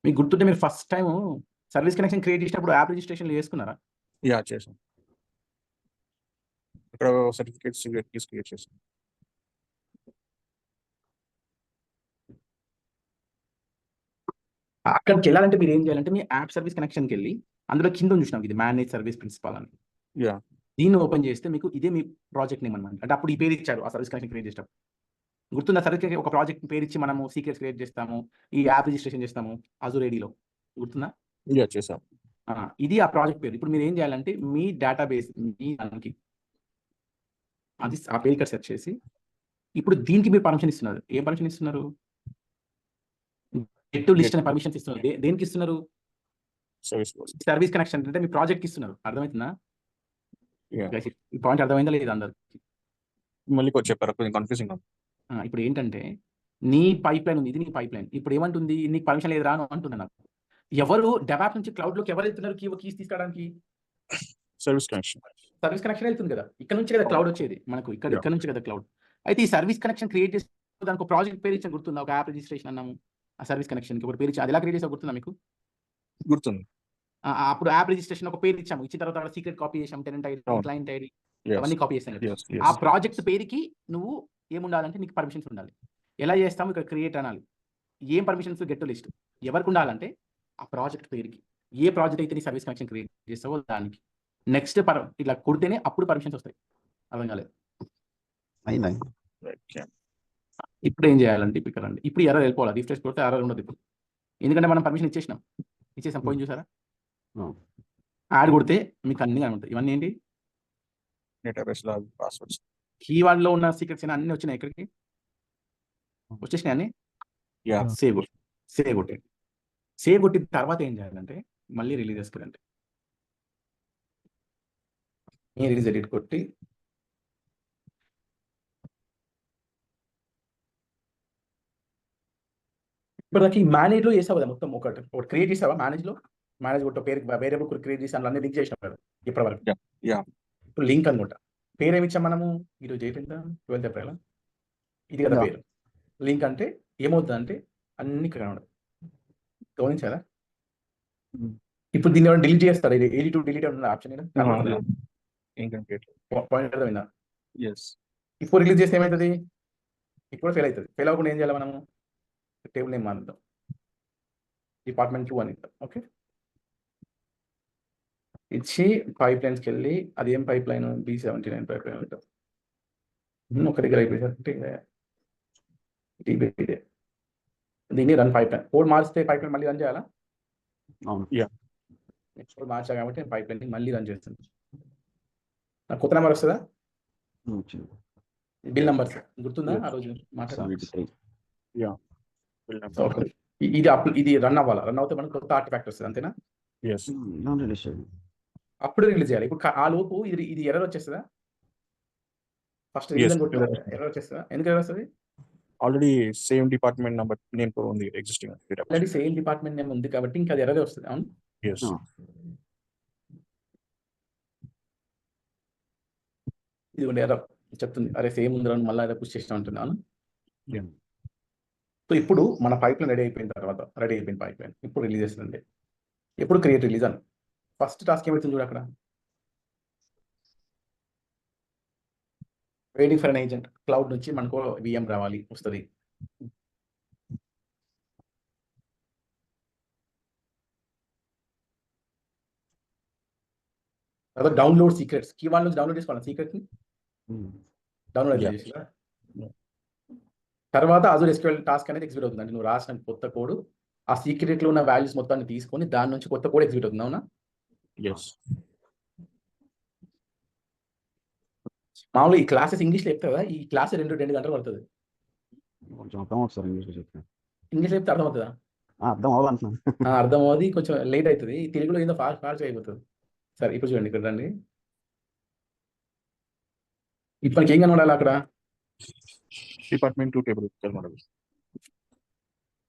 మీకు గుర్తుంటే మీరు first time service connection create చేసినప్పుడు యాప్ రిజిస్ట్రేషన్ చేసుకున్నారా? Yeah, చేసాం. ఇక్కడ సర్టిఫికేట్స్ క్రియేట్ చేసాం. అక్కడికి వెళ్ళాలంటే మీరు ఏం చేయాలంటే మీ యాప్ సర్వీస్ కనెక్షన్కి వెళ్ళి అందులో కింద చూసినాం ఇది మేనేజ్ సర్వీస్ ప్రిన్సిపల్ అని. Yeah. దీన్ని ఓపెన్ చేస్తే మీకు ఇదే మీ ప్రాజెక్ట్ నేమ్ అనమాట. అంటే అప్పుడు ఈ పేరు ఇచ్చారు ఆ సర్వీస్ కనెక్షన్ క్రియేట్ చేసేటప్పుడు. గుర్తుందా? సర్వీస్ ఒక ప్రాజెక్ట్ పేరు ఇచ్చి మనము సీక్రెట్స్ క్రియేట్ చేస్తాము, ఈ యాప్ రిజిస్ట్రేషన్ చేస్తాము అజూర్ ఏడీలో. గుర్తుందా? Yeah, చేసాం. ఇది ఆ ప్రాజెక్ట్ పేరు. ఇప్పుడు మీరు ఏం చేయాలంటే మీ డేటాబేస్ మీ దానికి అది ఆ పేరు ఇక్కడ సెర్చ్ చేసి ఇప్పుడు దీనికి మీరు పర్మిషన్ ఇస్తున్నారు. ఏం పర్మిషన్ ఇస్తున్నారు? గెట్ టు లిస్ట్ అనే పర్మిషన్స్ ఇస్తున్నారు. దేనికి ఇస్తున్నారు? సర్వీస్ కోసం. సర్వీస్ కనెక్షన్ అంటే మీ ప్రాజెక్ట్ ఇస్తున్నారు. అర్థమవుతుందా? Yeah. Guys, ఈ పాయింట్ అర్థమైందా లేదా అందరు? మళ్ళీ కొంచెం చెప్పారు, కొంచెం కన్ఫ్యూజింగ్ ఉంది. ఇప్పుడు ఏంటంటే నీ పైప్ లైన్ ఉంది, ఇది నీ పైప్ లైన్. ఇప్పుడు ఏమంటుంది? నీకు పర్మిషన్ లేదు రాను అంటుంది నాకు. ఎవరు డెవాప్ నుంచి క్లౌడ్ లోకి ఎవరు వెళ్తున్నారు కీస్ తీసుకోవడానికి? Service connection. సర్వీస్ కనెక్షన్ వెళ్తుంది కదా. ఇక్కడ నుంచి కదా క్లౌడ్ వచ్చేది మనకు. ఇక్కడ నుంచి కదా క్లౌడ్. అయితే ఈ సర్వీస్ కనెక్షన్ క్రియేట్ చేసి దానికి ఒక ప్రాజెక్ట్ పేరు ఇచ్చిన గుర్తుందా? ఒక యాప్ రిజిస్ట్రేషన్ అన్నాము. ఆ సర్వీస్ కనెక్షన్ కి ఒక పేరు ఇచ్చి అది ఎలా క్రియేట్ చేసా గుర్తుందా మీకు? గుర్తుంది. అప్పుడు యాప్ రిజిస్ట్రేషన్ ఒక పేరు ఇచ్చాము. ఇచ్చిన తర్వాత సీక్రెట్ కాపీ చేసాం, టెనెంట్ ఐడి, క్లయింట్ ఐడి అవన్నీ కాపీ చేస్తాం. Yes, yes. ఆ ప్రాజెక్ట్ పేరుకి నువ్వు ఏముండాలంటే నీకు పర్మిషన్స్ ఉండాలి. ఎలా చేస్తాము? ఇక్కడ క్రియేట్ అనాలి. ఏం పర్మిషన్స్? Get to list. ఎవరికి ఉండాలంటే ఆ ప్రాజెక్ట్ పేరుకి. ఏ ప్రాజెక్ట్ అయితే నీ సర్వీస్ కనెక్షన్ క్రియేట్ చేస్తావో దానికి. నెక్స్ట్ ఇట్లా కొడితేనే అప్పుడు పర్మిషన్స్ వస్తాయి. అర్థం కాలేదు? అయిందా? Right, yeah. ఇప్పుడు ఏం చేయాలంటే ఇక్కడ రండి. ఇప్పుడు ఎర్రర్ వెళ్ళిపోవాలి. రిఫ్రెష్ కొడితే ఎర్రర్ ఉండదు ఇప్పుడు. ఎందుకంటే మనం పర్మిషన్ ఇచ్చేసాం. పోయింది చూసారా? యాడ్ కొడితే మీకు అన్ని కనుంటాయి. ఇవన్నీ ఏంటి? డేటాబేస్ లో పాస్వర్డ్స్. కీవర్డ్ లో ఉన్న సీక్రెట్స్ అన్ని వచ్చినాయి. ఎక్కడికి వచ్చేసినాయి అన్ని? Yeah. సేవ్ కొట్టండి. సేవ్ కొట్టిన తర్వాత ఏం చేయాలంటే మళ్ళీ రిలీజ్ చేసుకోండి. రిలీజ్ ఎడిట్ కొట్టి ఇప్పటిదాకా ఈ మేనేజ్ లో చేసావు కదా మొత్తం. ఒకటి క్రియేట్ చేసావా మేనేజ్ లో? మేనేజ్ కొట్ట పేరు వేరియబుల్ క్రియేట్ చేసి అందులో అన్ని లింక్ చేసినాం కదా ఇప్పటి వరకు. Yeah. ఇప్పుడు లింక్ అనుకుంటా. పేరు ఏమి ఇచ్చాం మనము? ఈరోజు అయిపోయిందా? 12th April. ఇది కదా Yeah. పేరు. లింక్ అంటే ఏమవుతుంది అంటే అన్ని ఇక్కడ ఉండదు. గమనించారా? ఇప్పుడు దీన్ని ఎవరైనా డిలీట్ చేస్తారు. ఇది 82 డిలీట్ ఉన్న ఆప్షన్ పాయింట్ అర్థమైందా? Yes. ఇప్పుడు రిలీజ్ చేస్తే ఏమవుతుంది? ఇప్పుడు ఫెయిల్ అవుతుంది. ఫెయిల్ అవ్వకుండా ఏం చేయాలి మనము? Table name మారుద్దాం. డిపార్ట్మెంట్ 2 అని ఇద్దాం. ఓకే, ఇచ్చి పైప్ లైన్స్కి వెళ్ళి అది ఏం pipe line? B79 pipe line ఉంటాం. ఒక దగ్గర అయిపోయింది. ఇదే దీన్ని రన్ పైప్ లైన్. కోడ్ మార్చితే పైప్ లైన్ మళ్ళీ రన్ చేయాలా? అవును. నెక్స్ట్ కోడ్ మార్చా కాబట్టి నేను పైప్ లైన్ మళ్ళీ రన్ చేస్తాను. నాకు కొత్త నెంబర్ వస్తుందా? బిల్ నెంబర్స్ గుర్తుందా? ఆ రోజు మాట్లాడాలి. ఇది రన్ అవ్వాలా? రన్ అవుతే మనకు కొత్త ఆర్టిఫాక్ట్ వస్తుంది. అంతేనా? Yes. అప్పుడు రిలీజ్ చేయాలి. ఇప్పుడు ఆ లోపు ఇది ఎర్రర్ వచ్చేస్తుందా? First Yes. ఎర్రర్ వచ్చేస్తుందా? ఎందుకు ఎర్రర్ వస్తుంది? Already same department number name ఉంది existing. Already same department name ఉంది కాబట్టి ఇంకా అది ఎర్రర్ వస్తుంది. అవును. Yes. ఇది కూడా ఎర్రర్ చెప్తుంది. అరే సేమ్ ఉంది మళ్ళీ అదే పుష్ చేస్తూ ఉంటున్నాను. Yeah. సో ఇప్పుడు మన పైప్ లైన్ రెడీ అయిపోయిన పైప్ లైన్ ఇప్పుడు రిలీజ్ చేస్తుంది. ఎప్పుడు క్రియేట్ రిలీజ్ అని ఫస్ట్ టాస్క్ ఏమవుతుంది చూడు అక్కడ, waiting for an agent. Cloud నుంచి మనకు విఎం రావాలి వస్తుంది. తర్వాత డౌన్లోడ్ సీక్రెట్స్, కీ వాళ్ళ నుంచి డౌన్లోడ్ చేసుకోవాలి సీక్రెట్ ని, డౌన్లోడ్ Yeah. చేసి తర్వాత అజూర్ ఎస్క్యూఎల్ టాస్క్ అనేది ఎగ్జిక్యూట్ అవుతుంది. అంటే నువ్వు రాసిన కొత్త కోడ్ ఆ సీక్రెట్ లో ఉన్న వాల్యూస్ మొత్తాన్ని తీసుకొని దాని నుంచి కొత్త కోడ్ ఎగ్జిక్యూట్ అవుతుంది. అవునా? ఎస్. మామూలుగా ఈ క్లాసెస్ ఇంగ్లీష్లో చెప్తావు కదా, ఈ క్లాస్ 2 గంటలు పడుతుంది. కొంచెం అర్థం అవుతుంది సార్ ఇంగ్లీష్లో చెప్తే. ఇంగ్లీష్ చెప్తే అర్థం అవుతుందా? అర్థం అవ్వాలంటున్నాను. అర్థం అవుతుంది, కొంచెం లేట్ అవుతుంది. తెలుగులో ఏదో ఫాస్ట్ అయిపోతుంది. సరే ఇప్పుడు చూడండి, ఇక్కడ రండి. ఇప్పుడు మనకి ఏం కనబడాలి అక్కడ? డిపార్ట్మెంట్ 2 టేబుల్ కనబడాలి.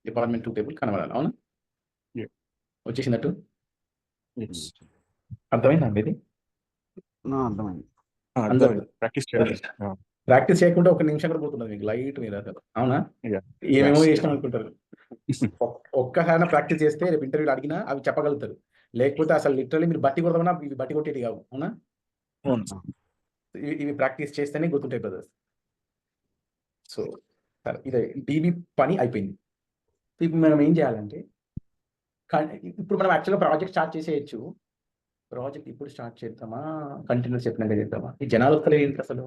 డిపార్ట్మెంట్ 2 టేబుల్ కనబడాలి. అవునా? Yeah. వచ్చేసినట్టు Yes. అర్థమైందండి ఇది? అర్థమైంది. అర్థమైంది. ప్రాక్టీస్ చేయాలి. ప్రాక్టీస్ చేయకుండా ఒక నిమిషం కూడా పోతున్నది మీకు లైట్ మీద అసలు. అవునా? Yeah. ఏమేమో Yes. చేసినాం అనుకుంటారు. ఒక్కసారి ప్రాక్టీస్ చేస్తే రేపు ఇంటర్వ్యూలు అడిగినా అవి చెప్పగలుగుతారు. లేకపోతే అసలు లిటరల్లీ మీరు బట్టి కొడదామన్నా ఇవి బట్టి కొట్టేది కావు. అవునా? అవును. ఇవి ప్రాక్టీస్ చేస్తేనే గుర్తుంటాయి బ్రదర్స్. సో సరే, ఇదే డీబీ పని అయిపోయింది. ఇప్పుడు మనం ఏం చేయాలంటే, ఇప్పుడు మనం యాక్చువల్గా ప్రాజెక్ట్ స్టార్ట్ చేసేయచ్చు. ప్రాజెక్ట్ ఇప్పుడు స్టార్ట్ చేద్దామా, కంటిన్యూస్ చెప్పినాక చేద్దామా? ఈ జనాలు వస్తలేదు ఏంటి అసలు?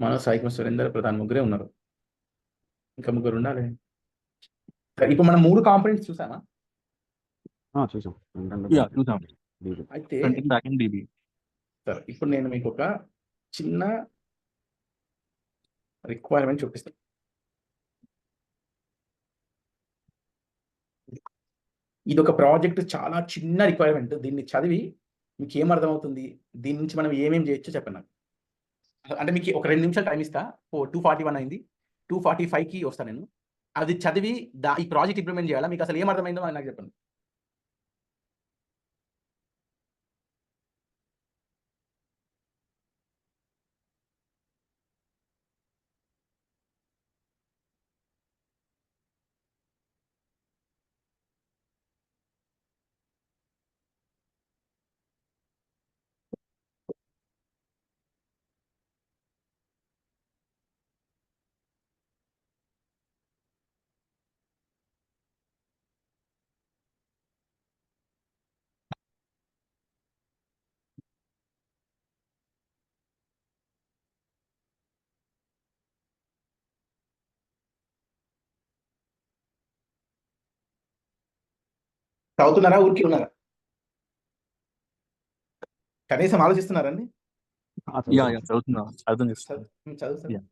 మనోజ్, సాయి కుమార్, సురేందర్, ప్రధాన్ ముగ్గురే ఉన్నారు. ఇంకా ముగ్గురు ఉండాలి. ఇప్పుడు మనం 3 కాంపోనెంట్స్ చూసామా? చూసాం. Yeah, చూసాం. అయితే front and back and DB. సరే, ఇప్పుడు నేను మీకు ఒక చిన్న రిక్వైర్మెంట్ చూపిస్తాను. ఇది ఒక ప్రాజెక్ట్, చాలా చిన్న రిక్వైర్మెంట్. దీన్ని చదివి మీకు ఏం అర్థమవుతుంది, దీని నుంచి మనం ఏమేమి చేయొచ్చో చెప్పండి నాకు. అంటే మీకు ఒక 2 నిమిషాలు టైం ఇస్తా. 2:41 అయింది, 2:45కి వస్తాను నేను. అది చదివి ఈ ప్రాజెక్ట్ ఇంప్లిమెంట్ చేయాలా, మీకు అసలు ఏం అర్థమైందో నాకు చెప్పండి. చదువుతున్నారా, ఊరికి ఉన్నారా? కనీసం ఆలోచిస్తున్నారండి? యా చదువుతున్నా, అర్థం చేస్తాను. చదువు. Yeah.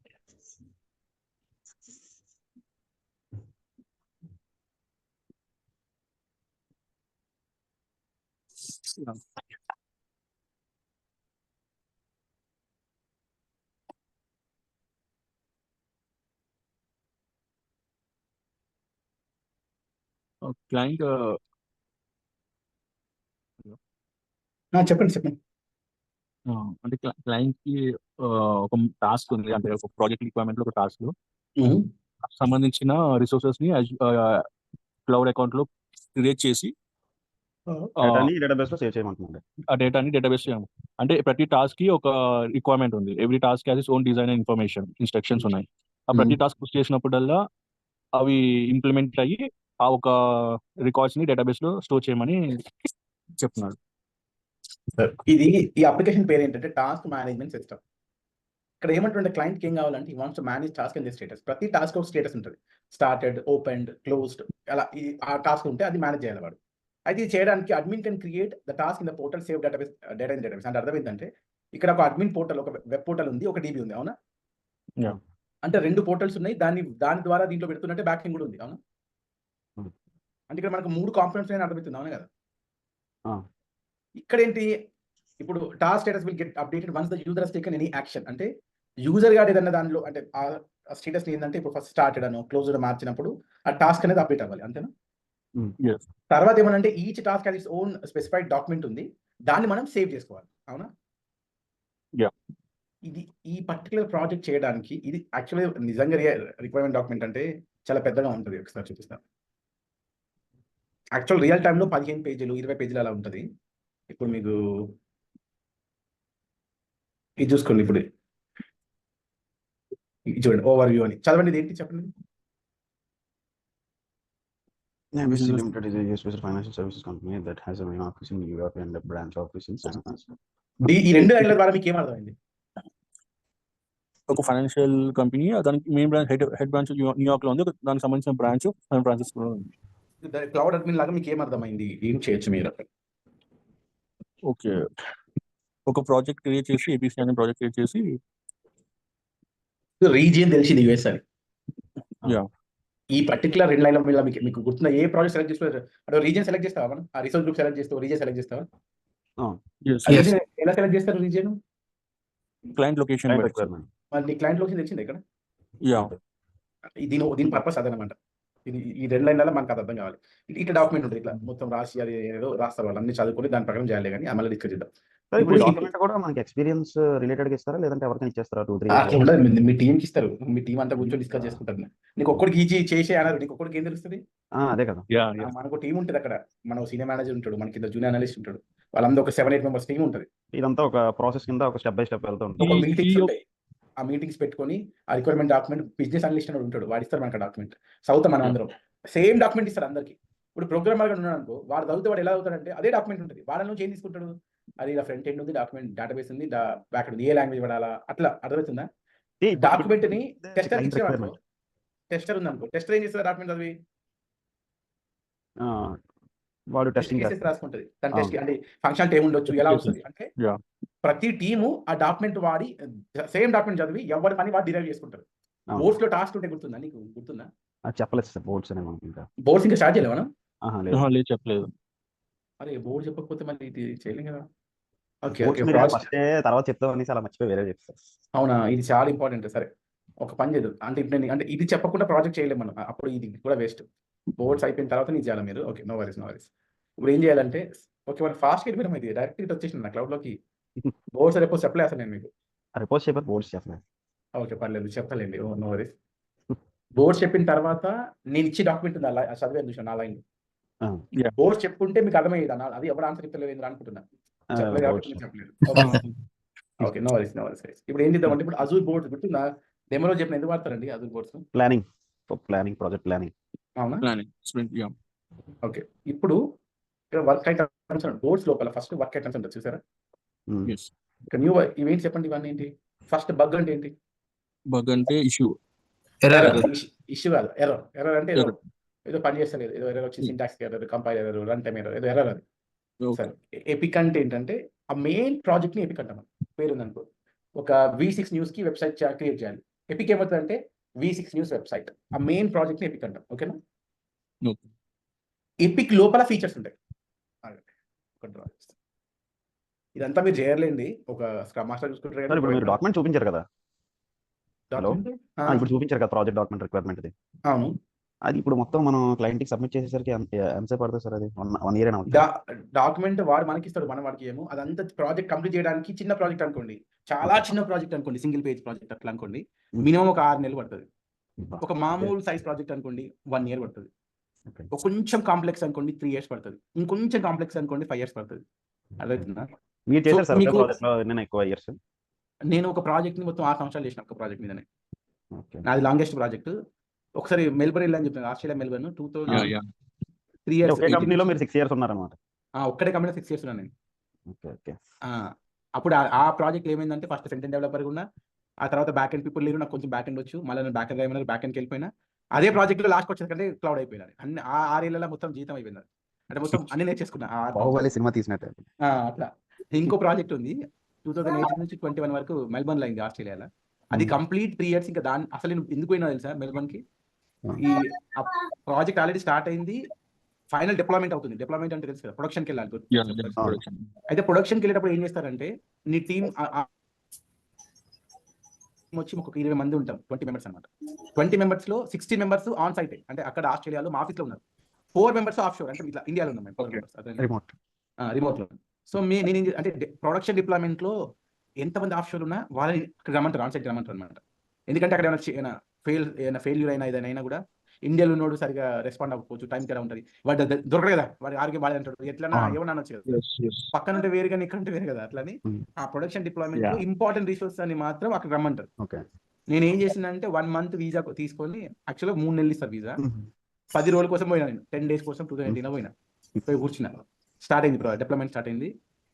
క్లయింట్ చెప్పండి. అంటే క్లయింట్ కి ఒక టాస్క్ ఉంది. అంటే ఒక ప్రాజెక్ట్ రిక్వైర్మెంట్ లో ఒక టాస్క్ సంబంధించిన రిసోర్సెస్ ని క్లౌడ్ అకౌంట్ లో క్రియేట్ చేసి డేటాబేస్ లో సేవ్ చేయమంటున్నాడు. ఆ డేటాని డేటాబేస్ అంటే ప్రతి టాస్క్ కి ఒక రిక్వైర్మెంట్ ఉంది. Every task has its own design and information, instructions ఉన్నాయి. ఆ ప్రతి టాస్క్ పుష్ చేసినప్పుడల్లా అవి ఇంప్లిమెంట్ అయ్యి ఆ ఒక రికార్డ్స్ ని డేటాబేస్ లో స్టోర్ చేయమని చెప్తున్నారు. ఈ అప్లికేషన్ పేరు ఏంటంటే టాస్క్ మేనేజ్మెంట్ సిస్టమ్. ఇక్కడ ఏమంటుంటే క్లయింట్కి ఏం కావాలంటే, ఈ wants to manage task and the status. ప్రతి టాస్క్ ఒక స్టేటస్ ఉంటుంది. స్టార్టెడ్, ఓపెన్డ్, క్లోజ్డ్, అలా ఆ టాస్క్ ఉంటే అది మేనేజ్ చేయాలి వాడు. అయితే ఇది చేయడానికి admin can create the task in the portal, save database, data in database. అంటే అర్థం ఏంటంటే, ఇక్కడ ఒక అడ్మిన్ పోర్టల్, ఒక వెబ్ పోర్టల్ ఉంది, ఒక డీబీ ఉంది. అవునా? Yeah. అంటే 2 పోర్టల్స్ ఉన్నాయి. దాని ద్వారా దీంట్లో పెడుతున్నట్టే బ్యాక్ ఎండ్ కూడా ఉంది. అవునా? అంటే ఇక్కడ మనకు 3 కాంపోనెంట్స్ అని అర్థమవుతుంది. అవునా కదా? ఇక్కడ ఏంటి, ఇప్పుడు task status will get updated once the user has taken any action. అంటే యూజర్ గారు ఏదన్నా దానిలో, అంటే ఆ స్టేటస్ ఏంటంటే, ఇప్పుడు ఫస్ట్ స్టార్టెడ్ అనో క్లోజ్డ్ మార్చినప్పుడు ఆ టాస్క్ అనేది అప్డేట్ అవ్వాలి. అంతేనా? Yes. తర్వాత ఏమనంటే each task has its own specified document ఉంది, దాన్ని మనం సేవ్ చేసుకోవాలి. అవునా? Yeah. ఇది ఈ పర్టికులర్ ప్రాజెక్ట్ చేయడానికి ఇది యాక్చువల్లీ నిజంగా రిక్వైర్మెంట్ డాక్యుమెంట్ అంటే చాలా పెద్దగా ఉంటుంది. ఒకసారి చూపిస్తాను. యాక్చువల్ రియల్ టైంలో 15 పేజీలు 20 పేజీలు అలా ఉంటుంది. ఇప్పుడు మీకు ఇది చూసుకోండి. ఇప్పుడు ఇది చూడండి ఓవర్ వ్యూ అని చదవండి. ఇది ఏంటి చెప్పండి. ABC Business- Limited is a US-based financial services company that has a main office in Europe and a branch office in San Francisco. ఈ 2 లైన్ల ద్వారా మీకు ఏమర్థమైంది? ఒక ఫైనాన్షియల్ కంపెనీ, దానికి main branch head branch New York లో ఉంది. దానికి సంబంధించిన బ్రాంచ్ శాన్ ఫ్రాన్సిస్కో లో ఉంది. క్లౌడ్ అడ్మిన్ లాగా మీకు ఏమర్థమైంది? ఏం చేయొచ్చు మీరు? ఓకే, ఒక ప్రాజెక్ట్ క్రియేట్ చేసి ఏబిసి అనే ప్రాజెక్ట్ క్రియేట్ చేసి రీజియన్ తెలిసింది యుఎస్ అని. Yeah. ఈ పర్టికులర్ 2 లైన్ల మీద మీకు గుర్తున్న ఏ ప్రాజెక్ట్ సెలెక్ట్ చేసుకోవాలి? అంటే రీజియన్ సెలెక్ట్ చేస్తావా మనం? ఆ రీసెర్చ్ గ్రూప్ సెలెక్ట్ చేస్తావు, రీజియన్ సెలెక్ట్ చేస్తావా? Yes. ఎలా సెలెక్ట్ చేస్తారు region? Client location Client requirement. మరి నీ క్లయింట్ లొకేషన్ తెలిసింది ఇక్కడ? యా దీని పర్పస్ అదనమాట. ఈ 2 లైన్లలో మనకు అది అర్థం కావాలి. ఇట్లా డాక్యుమెంట్ ఉంటుంది. ఇట్లా మొత్తం రాసి అది ఏదో రాస్తారు వాళ్ళు, అన్ని చదువుకొని దాని ప్రకారం చేయాలి. కానీ మళ్ళీ డిస్కస్ చేద్దాం. సరే, ఇప్పుడు ఇప్పుడు డాక్యుమెంట్ కూడా మనకి ఎక్స్పీరియన్స్ రిలేటెడ్ గా ఇస్తారా, లేదంటే ఎవరికైనా ఇచ్చేస్తారా 2-3 అట్లా ఉండదు. మీ టీంకి ఇస్తారు. మీ టీం అంతా కూర్చొని డిస్కస్ చేసుకుంటారు. నీకు ఒక్కడికి ఈజీ చేసే అన్నారు. నీకు ఒక్కడికి ఏం తెలుస్తుంది? అదే కదా. యా మనకు టీం ఉంటుంది అక్కడ. మన సీనియర్ మేనేజర్ ఉంటాడు, మన కింద జూనియర్ అనలిస్ట్ ఉంటాడు. వాళ్ళందరూ ఒక 7-8 మెంబర్స్ టీం ఉంటుంది. ఇదంతా ఒక ప్రాసెస్ కింద ఒక స్టెప్ బై స్టెప్ వెళ్తూ ఒక ఉంటుంది. మీటింగ్స్ ఉంటాయి. ఆ మీటింగ్స్ పెట్టుకొని ఆ రిక్వైర్మెంట్ డాక్యుమెంట్ బిజినెస్ అనలిస్ట్ అని ఉంటాడు, వాడు ఇస్తారు మనకు డాక్యుమెంట్. చదువుతాం మనం అందరం. సేమ్ డాక్యుమెంట్ ఇస్తారు అందరికి. ఇప్పుడు ప్రోగ్రామర్ గా ఉన్నాడు అనుకో, వాడు చదివితే వాడు ఎలా అవుతాడంటే అదే డాక్యుమెంట్ ఉంటుంది. వాడి నుంచి ఏం తీసుకుంటాడు? అది ఇలా ఫ్రంట్ ఎండ్ ఉంది, డాక్యుమెంట్ డేటాబేస్ ఉంది, బ్యాక్ ఎండ్ ఏ లాంగ్వేజ్ వాడాలా, అట్లా అర్థమవుతుందా? డాక్యుమెంట్ ని టెస్టర్ ఇచ్చాడు. టెస్టర్ ఉంది అనుకో, టెస్టర్ ఏం చేస్తారు? డాక్యుమెంట్ చదివి వాడు టెస్టింగ్ కేసెస్ రాసుకుంటది. తన టెస్ట్ అంటే ఫంక్షన్ ఏమి ఉండొచ్చు, ఎలా వస్తుంది అంటే Yeah. ప్రతి టీము ఆ డాక్యుమెంట్ వాడి సేమ్ డాక్యుమెంట్ చదివి ఎవరి పని వాడు డిరైవ్ చేసుకుంటారు. బోర్డ్స్ లో టాస్క్ ఉంటే గుర్తుందా? నీకు గుర్తుందా? చెప్పలేదు సార్ బోర్డ్స్ అనే మనకి ఇంకా. బోర్డ్స్ ఇంకా స్టార్ట్ చేయలేము మనం. లేదు చెప్పలేదు. అరే బోర్డు చెప్పకపోతే మళ్ళీ ఇది చేయలేం కదా. ఓకే Boards ఓకే మీరు ప్రాజెక్ట్ ఫస్ట్ తర్వాత చెప్తాం అనేసి అలా మర్చిపోయి వేరే చెప్తారు. అవునా? ఇది చాలా ఇంపార్టెంట్. సరే ఒక పని చేయదు అంటే ఇప్పుడు అంటే ఇది చెప్పకుండా ప్రాజెక్ట్ చేయలేము మనం. అప్పుడు ఇది కూడా వేస్ట్. బోర్డ్స్ అయిపోయిన తర్వాత నీకు చేయాలి మీరు. Okay, no worries. ఇప్పుడు ఏం చేయాలంటే ఓకే మనం ఫాస్ట్ వెళ్ళిపోయాం. ఇది డైరెక్ట్ ఇట్ వచ్చేసింది నా క్లౌడ్ లోకి. బోర్డ్స్ రేపు చెప్పలే అసలు నేను మీకు. రిపోర్ట్ చెప్పారు, బోర్డ్స్ చెప్పలేదు. ఓకే పర్లేదు, చెప్తాలేండి. No worries. బోర్డ్స్ చెప్పిన తర్వాత నేను ఇచ్చే డాక్యుమెంట్ ఉంది అలా చదివే చూసాను నా లైన్. Yeah. బోర్డ్స్ చెప్పుంటే మీకు అర్థమయ్యేది అన్న. అది ఎవరు ఆన్సర్ ఇస్తలేదు అనుకుంటున్నా. చెప్పలేదు కాబట్టి నేను చెప్పలేదు. Okay, no worries. ఇప్పుడు ఏం చేద్దామంటే ఇప్పుడు అజూర్ బోర్డ్స్ గుర్తుందా? డెమోలో చెప్పిన ఎందుకు వాడతారండి Azure boards? Planning project planning. అవునా? Planning sprint. యా ఓకే, ఇప్పుడు ఇక్కడ వర్క్ ఐటమ్స్ బోర్డ్స్ లోపల ఫస్ట్ వర్క్ ఐటమ్స్ ఉంటుంది చూసారా? ఎస్. ఇక్కడ న్యూ ఇవేంటి చెప్పండి. ఇవన్నీ ఏంటి? ఫస్ట్ బగ్ అంటే ఏంటి? బగ్ అంటే ఇష్యూ. ఇష్యూ కాదు, ఎర్రర్ అంటే ఏదో పని చేస్తలేదు, ఏదో ఎర్రర్ వచ్చి syntax error, compile error, run time error, ఏదో ఎర్రర్ అది. సరే, ఎపిక్ అంటే ఏంటంటే ఆ మెయిన్ ప్రాజెక్ట్ ని ఎపిక్ అంటాం. పేరు ఉందనుకో, ఒక V6 న్యూస్ కి వెబ్సైట్ క్రియేట్ చేయాలి. ఎపిక్ ఏమవుతుందంటే V6 న్యూస్ వెబ్సైట్. ఆ మెయిన్ ప్రాజెక్ట్ ని ఎపిక్ అంటాం. ఓకేనా? ఎపిక్ లోపల ఫీచర్స్ ఉంటాయి. ఇదంతా మీరు చేయలేండి. ఒక స్క్రమ్ మాస్టర్ చూసుకుంటారు. ఇప్పుడు మీరు డాక్యుమెంట్ చూపించారు కదా, Document? ఇప్పుడు చూపించారు కదా ప్రాజెక్ట్ డాక్యుమెంట్ రిక్వైర్మెంట్ అది. అవును. అది ఇప్పుడు మొత్తం మనం క్లయింట్ కి సబ్మిట్ చేసేసరికి ఎంతసేపు పడుతుంది సార్? అది 1 year అయినా డాక్యుమెంట్ వాడు మనకి ఇస్తాడు, మనం వాడికి ఏమో. అదంతా ప్రాజెక్ట్ కంప్లీట్ చేయడానికి చిన్న ప్రాజెక్ట్ అనుకోండి, చాలా చిన్న ప్రాజెక్ట్ అనుకోండి, సింగిల్ పేజ్ ప్రాజెక్ట్ అట్లా అనుకోండి, మినిమం ఒక 6 నెలలు పడుతుంది. ఒక మామూలు సైజ్ ప్రాజెక్ట్ అనుకోండి 1 year పడుతుంది. ఒక కొంచెం కాంప్లెక్స్ అనుకోండి 3 years పడుతుంది. ఇంకొంచెం కాంప్లెక్స్ అనుకోండి 5 years పడుతుంది. అర్థమవుతుందా? మీరు చేశారు సార్ మీకు- ప్రాజెక్ట్ లో ఎన్నైనా ఎక్కువ ఇయర్స్? నేను ఒక ప్రాజెక్ట్ ని మొత్తం 6 సంవత్సరాలు చేసిన ఒక ప్రాజెక్ట్ మీదనే. నాది లాంగెస్ట్ ప్రాజెక్ట్. ఒకసారి మెల్బర్న్ వెళ్ళని చెప్పాను, ఆస్ట్రేలియా మెల్బర్న్. 2003 years. ఒకే కంపెనీలో మీరు 6 years ఉన్నారన్నమాట. ఒక్కడే కంపెనీ 6 years ఉన్నాను నేను. ఓకే. అప్పుడు ఆ ప్రాజెక్ట్ ఏమైందంటే ఫస్ట్ ఫ్రంట్ ఎండ్ డెవలపర్ ఉన్నా, ఆ తర్వాత బ్యాక్ ఎండ్ పీపుల్ లేరు, నాకు కొంచెం బ్యాక్ ఎండ్ వచ్చు. మళ్ళీ నేను బ్యాక్ ఎండ్ ఏమైనా బ్యాక్ ఎండ్కి వెళ్ళిపోయినా. అదే ప్రాజెక్ట్ లో లాస్ట్ వచ్చేసరికి క్లౌడ్ అయిపోయినారు. అన్ని 6 ఏళ్ళలో మొత్తం జీతం అయిపోయింది. అంటే మొత్తం అన్ని నేర్చేసుకున్నా. బాహుబలి సినిమా తీసినట్టే. అట్లా ఇంకో ప్రాజెక్ట్ ఉంది 2018 నుంచి 21 వరకు మెల్బర్న్ లో అయింది, ఆస్ట్రేలియాలో. అది కంప్లీట్ 3 years. ఇంకా దాని అసలు నేను ఎందుకు పోయినా తెలుసా మెల్బర్న్ కి? ఈ ప్రాజెక్ట్ ఆల్రెడీ స్టార్ట్ అయింది, ఫైనల్ డిప్లాయ్మెంట్ అవుతుంది. డిప్లాయ్మెంట్ అంటే తెలుసు కదా, ప్రొడక్షన్కి వెళ్ళాలి. అయితే ప్రొడక్షన్కి వెళ్ళేటప్పుడు ఏం చేస్తారంటే నీ టీం వచ్చి ఒక 20 మంది ఉంటాం, 20 members అనమాట. 20 members లో 16 members ఆన్ సైట్, అంటే అక్కడ ఆస్ట్రేలియాలో మా ఆఫీస్ లో ఉన్నారు. 4 members ఆఫ్ షోర్, అంటే ఇట్లా ఇండియాలో ఉన్నాం. రిమోట్ లో. సో నేను అంటే ప్రొడక్షన్ డిప్లాయ్మెంట్ లో ఎంతమంది ఆఫ్ షోర్ ఉన్నా వాళ్ళని ఇక్కడ రమ్మంటారు, ఆన్ సైట్ రమ్మంటారు అనమాట. ఎందుకంటే అక్కడ ఏమైనా ఫెయిల్యూర్ అయినా ఏదైనా కూడా ఇండియాలో ఉన్నోడు సరిగా రెస్పాండ్ అవ్వకపోవచ్చు, టైంకి ఎలా ఉంటుంది, వాడు దొరకడు కదా, వాడి ఆరోగ్యం బాగా అంటాడు, ఎట్లన్నా అవును. ఏమన్నా అనొచ్చు కదా, Yes, yes. పక్కన ఉంటే వేరు కానీ ఇక్కడ ఉంటే వేరు కదా, అట్లని Hmm. ఆ production deployment Yeah. Important resource అని మాత్రం అక్కడ రమ్మంటారు. ఓకే. నేను ఏం చేసిందంటే 1 month వీసా తీసుకొని, యాక్చువల్గా 3 నెలలు ఇస్తారు వీసా, 10 రోజుల కోసం పోయినా నేను, 10 days కోసం 2019 పోయినా, పోయి కూర్చున్నా, స్టార్ట్ అయింది డెవలప్మెంట్ స్టార్ట్ అయింది.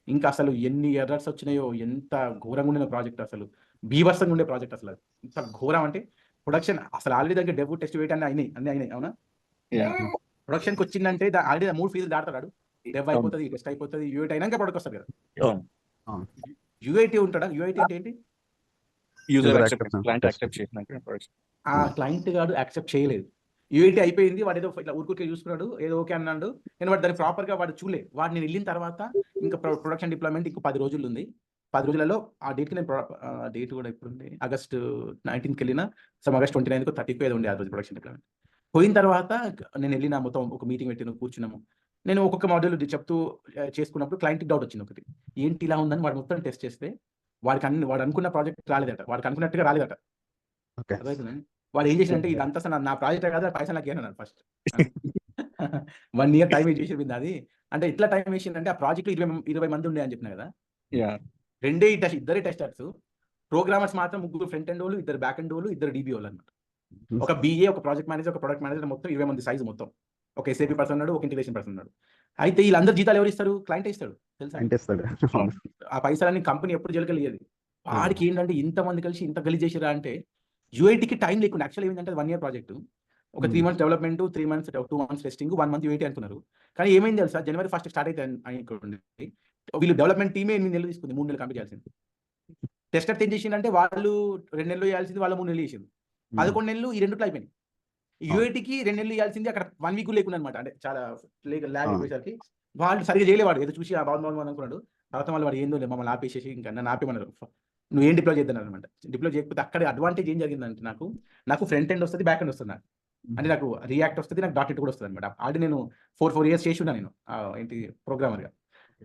ఇంకా అసలు ఎన్ని ఎర్రర్స్ వచ్చినాయో, ఎంత ఘోరంగా ఉండిన ప్రాజెక్ట్, అసలు బీభత్సంగా ఉండే ప్రాజెక్ట్, అసలు ఇంత ఘోరం అంటే ప్రొడక్షన్ అసలు ఆల్రెడీ దగ్గర డెవ్ టెస్ట్ వెయిట్ అన్నీ అయినాయి అవునా, Yeah. ప్రొడక్షన్కి వచ్చిందంటే ఆల్రెడీ 3 ఫీజులు దాడతాడు, డెవ్ అయిపోతుంది, టెస్ట్ అయిపోతుంది, యూఐటీ అయినాక ప్రొడక్ట్ వస్తుంది కదా. అవును. యూఐటీ ఉంటాడా, యూఐటీ అంటే ఏంటి, User User acceptance, acceptance client test. accept చేసినాక production. ఆ క్లయింట్ గాడు యాక్సెప్ట్ చేయలేదు, యూఐటీ అయిపోయింది, వాడు ఏదో ఇట్లా ఊరికే చూసుకున్నాడు, ఏదో ఓకే అన్నాడు, నేను వాడు దాన్ని ప్రాపర్గా వాడు చూడలే, వాడు నేను వెళ్ళిన తర్వాత ఇంకా ప్రొడక్షన్ డిప్లాయ్మెంట్ ఇంకో 10 రోజులు ఉంది, 10 రోజులలో ఆ డేట్కి నేను డేట్ కూడా ఇప్పుడు ఉంది, August 19కి వెళ్ళిన, August 29కు 30కు ఏదో ఉండే ఆ రోజు ప్రొడక్షన్ డిప్లాయ్మెంట్. పోయిన తర్వాత నేను వెళ్ళిన, మొత్తం ఒక మీటింగ్ పెట్టిన, కూర్చున్నాము, నేను ఒక్కొక్క మాడ్యూల్ చెప్తూ చేసుకున్నప్పుడు క్లయింట్కి డౌట్ వచ్చింది ఒకటి, ఏంటి ఇలా ఉందని వాడు మొత్తం టెస్ట్ చేస్తే వాడు అనుకున్న ప్రాజెక్ట్ రాలేదట, వాడికి అనుకున్నట్టుగా రాలేదట. ఓకే. అర్థమవుతుందండి. వాడు ఏం చేసిందంటే ఇదంతా అసలు నా ప్రాజెక్టే కాదు, పైసలు నాకు అన్నాడు ఫస్ట్. 1 year టైం వేస్ట్ చేసి అది, అంటే ఎట్లా టైం వేసిందంటే ఆ ప్రాజెక్ట్ 20 మంది ఉండే అని చెప్పిన కదా, Yeah. ఇద్దరే టెస్టర్స్, ప్రోగ్రామర్స్ మాత్రం 3 ఫ్రంట్ ఎండ్ వాళ్ళు, 2 బ్యాక్ ఎండ్ వాళ్ళు, 2 DB వాళ్ళు అనమాట. ఒక BA, ఒక ప్రాజెక్ట్ మేనేజర్, ఒక ప్రొడక్ట్ మేనేజర్, మొత్తం 20 మంది సైజ్ మొత్తం. ఒక SAP పర్సన్ ఉన్నాడు, ఒక ఇంటిగ్రేషన్ పర్సన్ ఉన్నాడు. అయితే వీళ్ళందరూ జీతాలు ఎవరు ఇస్తారు, క్లయింట్ ఇస్తాడు తెలుసా. ఇస్తాడు. ఆ పైసలన్నీ కంపెనీ ఎప్పుడు జలగలిగేది, వాడికి ఏంటంటే ఇంతమంది కలిసి ఇంత గలీజ్ చేసిరా అంటే, యూఐటీకి టైం లేకుండా, యాక్చువల్ ఏంటంటే 1 year ప్రాజెక్ట్, ఒక 3 months development, 3 months 2 months testing, 1 month యూఐటీ అనుకున్నారు. కానీ ఏమైంది తెలుసా, January 1st స్టార్ట్ అయితే అనుకోండి, వీళ్ళు డెవలప్మెంట్ టీమే 8 నెలలు తీసుకుంది, 3 నెలలు కంప్లీట్ చేయాల్సింది. టెస్టర్ ఏం చేసిందంటే వాళ్ళు 2 నెలలు చేయాల్సింది, వాళ్ళు 3 నెలలు చేసింది, 11 నెలలు ఈ రెండుట్లో అయిపోయింది. యూఐటీకి 2 నెలలు ఇవ్వాల్సింది అక్కడ 1 week లేకుండా అనమాట, అంటే చాలా ల్యాగ్ అయిపోయేసరికి వాళ్ళు సరిగ్గా చేయలేవాడు, ఏదో చూసి బాగుంది అనుకున్నాడు, తర్వాత వాళ్ళు వాడు ఏందో మమ్మల్ని ఆపేసేసి ఇంకా నన్ను ఆపేమన్నారు, నువ్వు ఏం డిప్లాయ్ చేద్దాను అనమాట. డిప్లాయ్ చేయకపోతే అక్కడ అడ్వాంటేజ్ ఏం జరిగిందంటే, నాకు ఫ్రంట్ ఎండ్ వస్తుంది, బ్యాక్ ఎండ్ వస్తుంది, నాకు అంటే నాకు రియాక్ట్ వస్తుంది, నాకు డాట్ కూడా వస్తుంది అనమాట. ఆల్రెడీ నేను 4 years చేసి ఉన్నా నేను ఏంటి ప్రోగ్రామర్గా.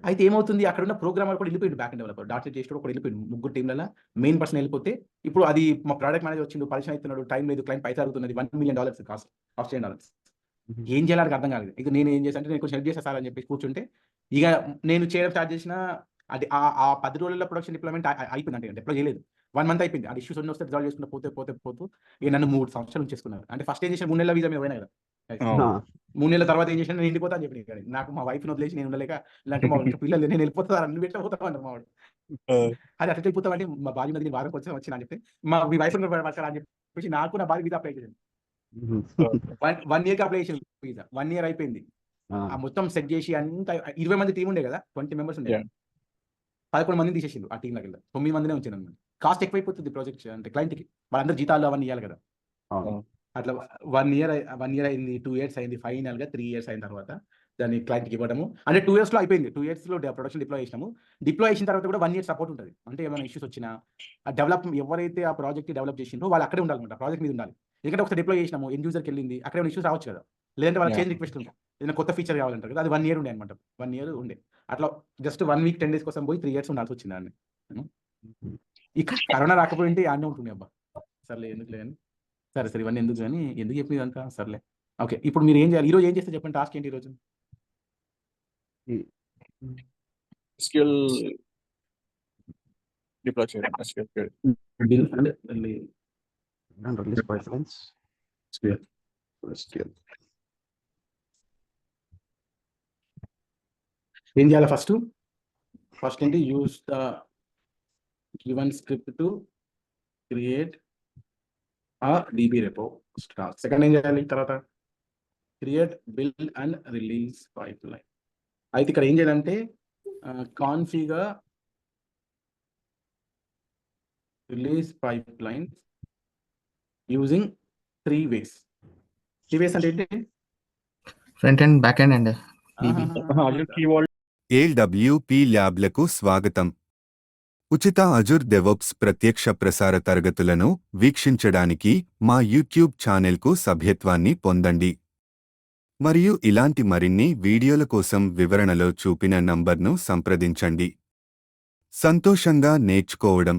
అయితే ఏమవుతుంది, అక్కడ ఉన్న ప్రోగ్రామర్ కూడా వెళ్ళిపోయింది, బ్యాక్ ఎండ్ డెవలపర్ డాట్ చేసి కూడా వెళ్ళిపోయింది, 3 టీంలలో మెయిన్ పర్సన్ వెళ్ళిపోతే, ఇప్పుడు అది మా ప్రోడక్ట్ మేనేజర్ వచ్చిండు, పరిచయం అవుతున్నాడు, టైం లేదు, క్లయింట్ పైసలు అడుగుతున్నది, $1 million కాస్ట్, $1 ఏం చేయాలి అర్థం కాలేదు. ఇక నేను ఏం చేశాను అంటే, నేను కొంచెం హెల్ప్ చేస్తా సార్ అని చెప్పి కూర్చుంటే, ఇక నేను చేయడం స్టార్ట్ చేసిన, అది ఆ 10 రోజుల్లో ప్రొడక్షన్ డిప్లాయ్మెంట్ అయిపోయింది, అంటే డిప్లాయ్ చేయలేదు, 1 month అయిపోయింది, ఆ ఇష్యూస్ అన్నీ వస్తే రిజాల్వ్ చేసుకుంటూ పోతే ఇక నన్ను 3 సంవత్సరాలు ఉంచేసుకున్నారు. అంటే ఫస్ట్ ఏం చేసిన 3 నెలల వీసా మీద పోయినా కదా, 3 నెలల తర్వాత ఏం చేసిన, నేను ఇంటిపోతా అని చెప్పి, నాకు మా వైఫ్ని వదిలేసి నేను ఉండలేక, ఇలాంటి మా పిల్లలు నేను వెళ్ళిపోతా, నువ్వు ఎట్లా పోతావు అంటారు మా వాడు. అది అట్లా వెళ్ళిపోతావు అంటే, మా భార్య నది వారం వచ్చి వచ్చిన అని చెప్పి, మీ వైఫ్ అని చెప్పేసి నాకు నా భార్య వీసా అప్లై చేసింది, 1 yearకి అప్లై చేసింది వీసా, 1 year అయిపోయింది, ఆ మొత్తం సెట్ చేసి అంతా 20 మంది టీం ఉండే కదా, 20 members ఉండే, 11 మందిని తీసేసిండు ఆ టీంలోకి వెళ్ళి, 9 మందినే ఉంచాను అనమాట. కాస్ట్ ఎక్కువైపోతుంది ప్రాజెక్ట్, అంటే క్లయింట్కి వాళ్ళందరూ జీతాలు అవన్నీ ఇవ్వాలి కదా, అట్లా 1 year అయింది, 2 years అయింది, ఫైనల్గా 3 years అయిన తర్వాత దాన్ని క్లయింట్కి ఇవ్వడము, అంటే 2 yearsలో అయిపోయింది, 2 yearsలో ప్రొడక్షన్ డిప్లాయ్ చేసినాము. డిప్లాయ్ చేసిన తర్వాత కూడా 1 year సపోర్ట్ ఉంటుంది, అంటే ఏమైనా ఇష్యూస్ వచ్చినా ఎవరైతే ఆ ప్రాజెక్ట్ డెవలప్ చేసిందో వాళ్ళు అక్కడే ఉండాలన్నమాట, ప్రాజెక్ట్ మీద ఉండాలి. ఎందుకంటే ఒకసారి డిప్లాయ్ చేసినాము, ఎండ్ యూజర్కి వెళ్ళింది, అక్కడ ఏమైనా ఇష్యూస్ రావచ్చు కదా, లేదంటే వాళ్ళ చేంజ్ రిక్వెస్ట్ ఉంటుంది, ఏదైనా కొత్త ఫీచర్ కావాలంటారు కదా, అది 1 year ఉండే అనమాట, 1 year ఉండే, అట్లా జస్ట్ 1 week 10 days కోసం పోయి 3 years ఉండాల్సి వచ్చింది అండి. ఇక్కడ కరోనా రాకపోయింటే అన్నీ ఉంటుంది అబ్బా, సర్లే ఎందుకు లేదని, సరే ఇవన్నీ ఎందుకు కానీ, ఎందుకు చెప్పింది అంతా సర్లే. ఓకే, ఇప్పుడు మీరు ఏం చేయాలి, ఈరోజు ఏం చేస్తే చెప్పండి, టాస్క్ ఏంటి ఈరోజు? SQL డిప్లాయ్ చేయడం, SQL రిలీజ్ పైప్లైన్స్. ఏం చేయాలి ఫస్ట్ ఏంటి, use the given script to create ఆ DB repo. సెకండ్ ఏం చేయాలి, తర్వాత create, build and release pipeline. అయితే ఇక్కడ ఏం చేయాలంటే, configure release pipeline using 3 ways. 3 ways అంటే ఏంటి, ఫ్రంట్ ఎండ్, బ్యాక్ ఎండ్ అండి. AWP ల్యాబ్లకు స్వాగతం. ఉచిత అజూర్ డెవోప్స్ ప్రత్యక్ష ప్రసార తరగతులను వీక్షించడానికి మా యూట్యూబ్ ఛానెల్కు సభ్యత్వాన్ని పొందండి. మరియు ఇలాంటి మరిన్ని వీడియోల కోసం వివరణలో చూపిన నంబర్ను సంప్రదించండి. సంతోషంగా నేర్చుకోవడం.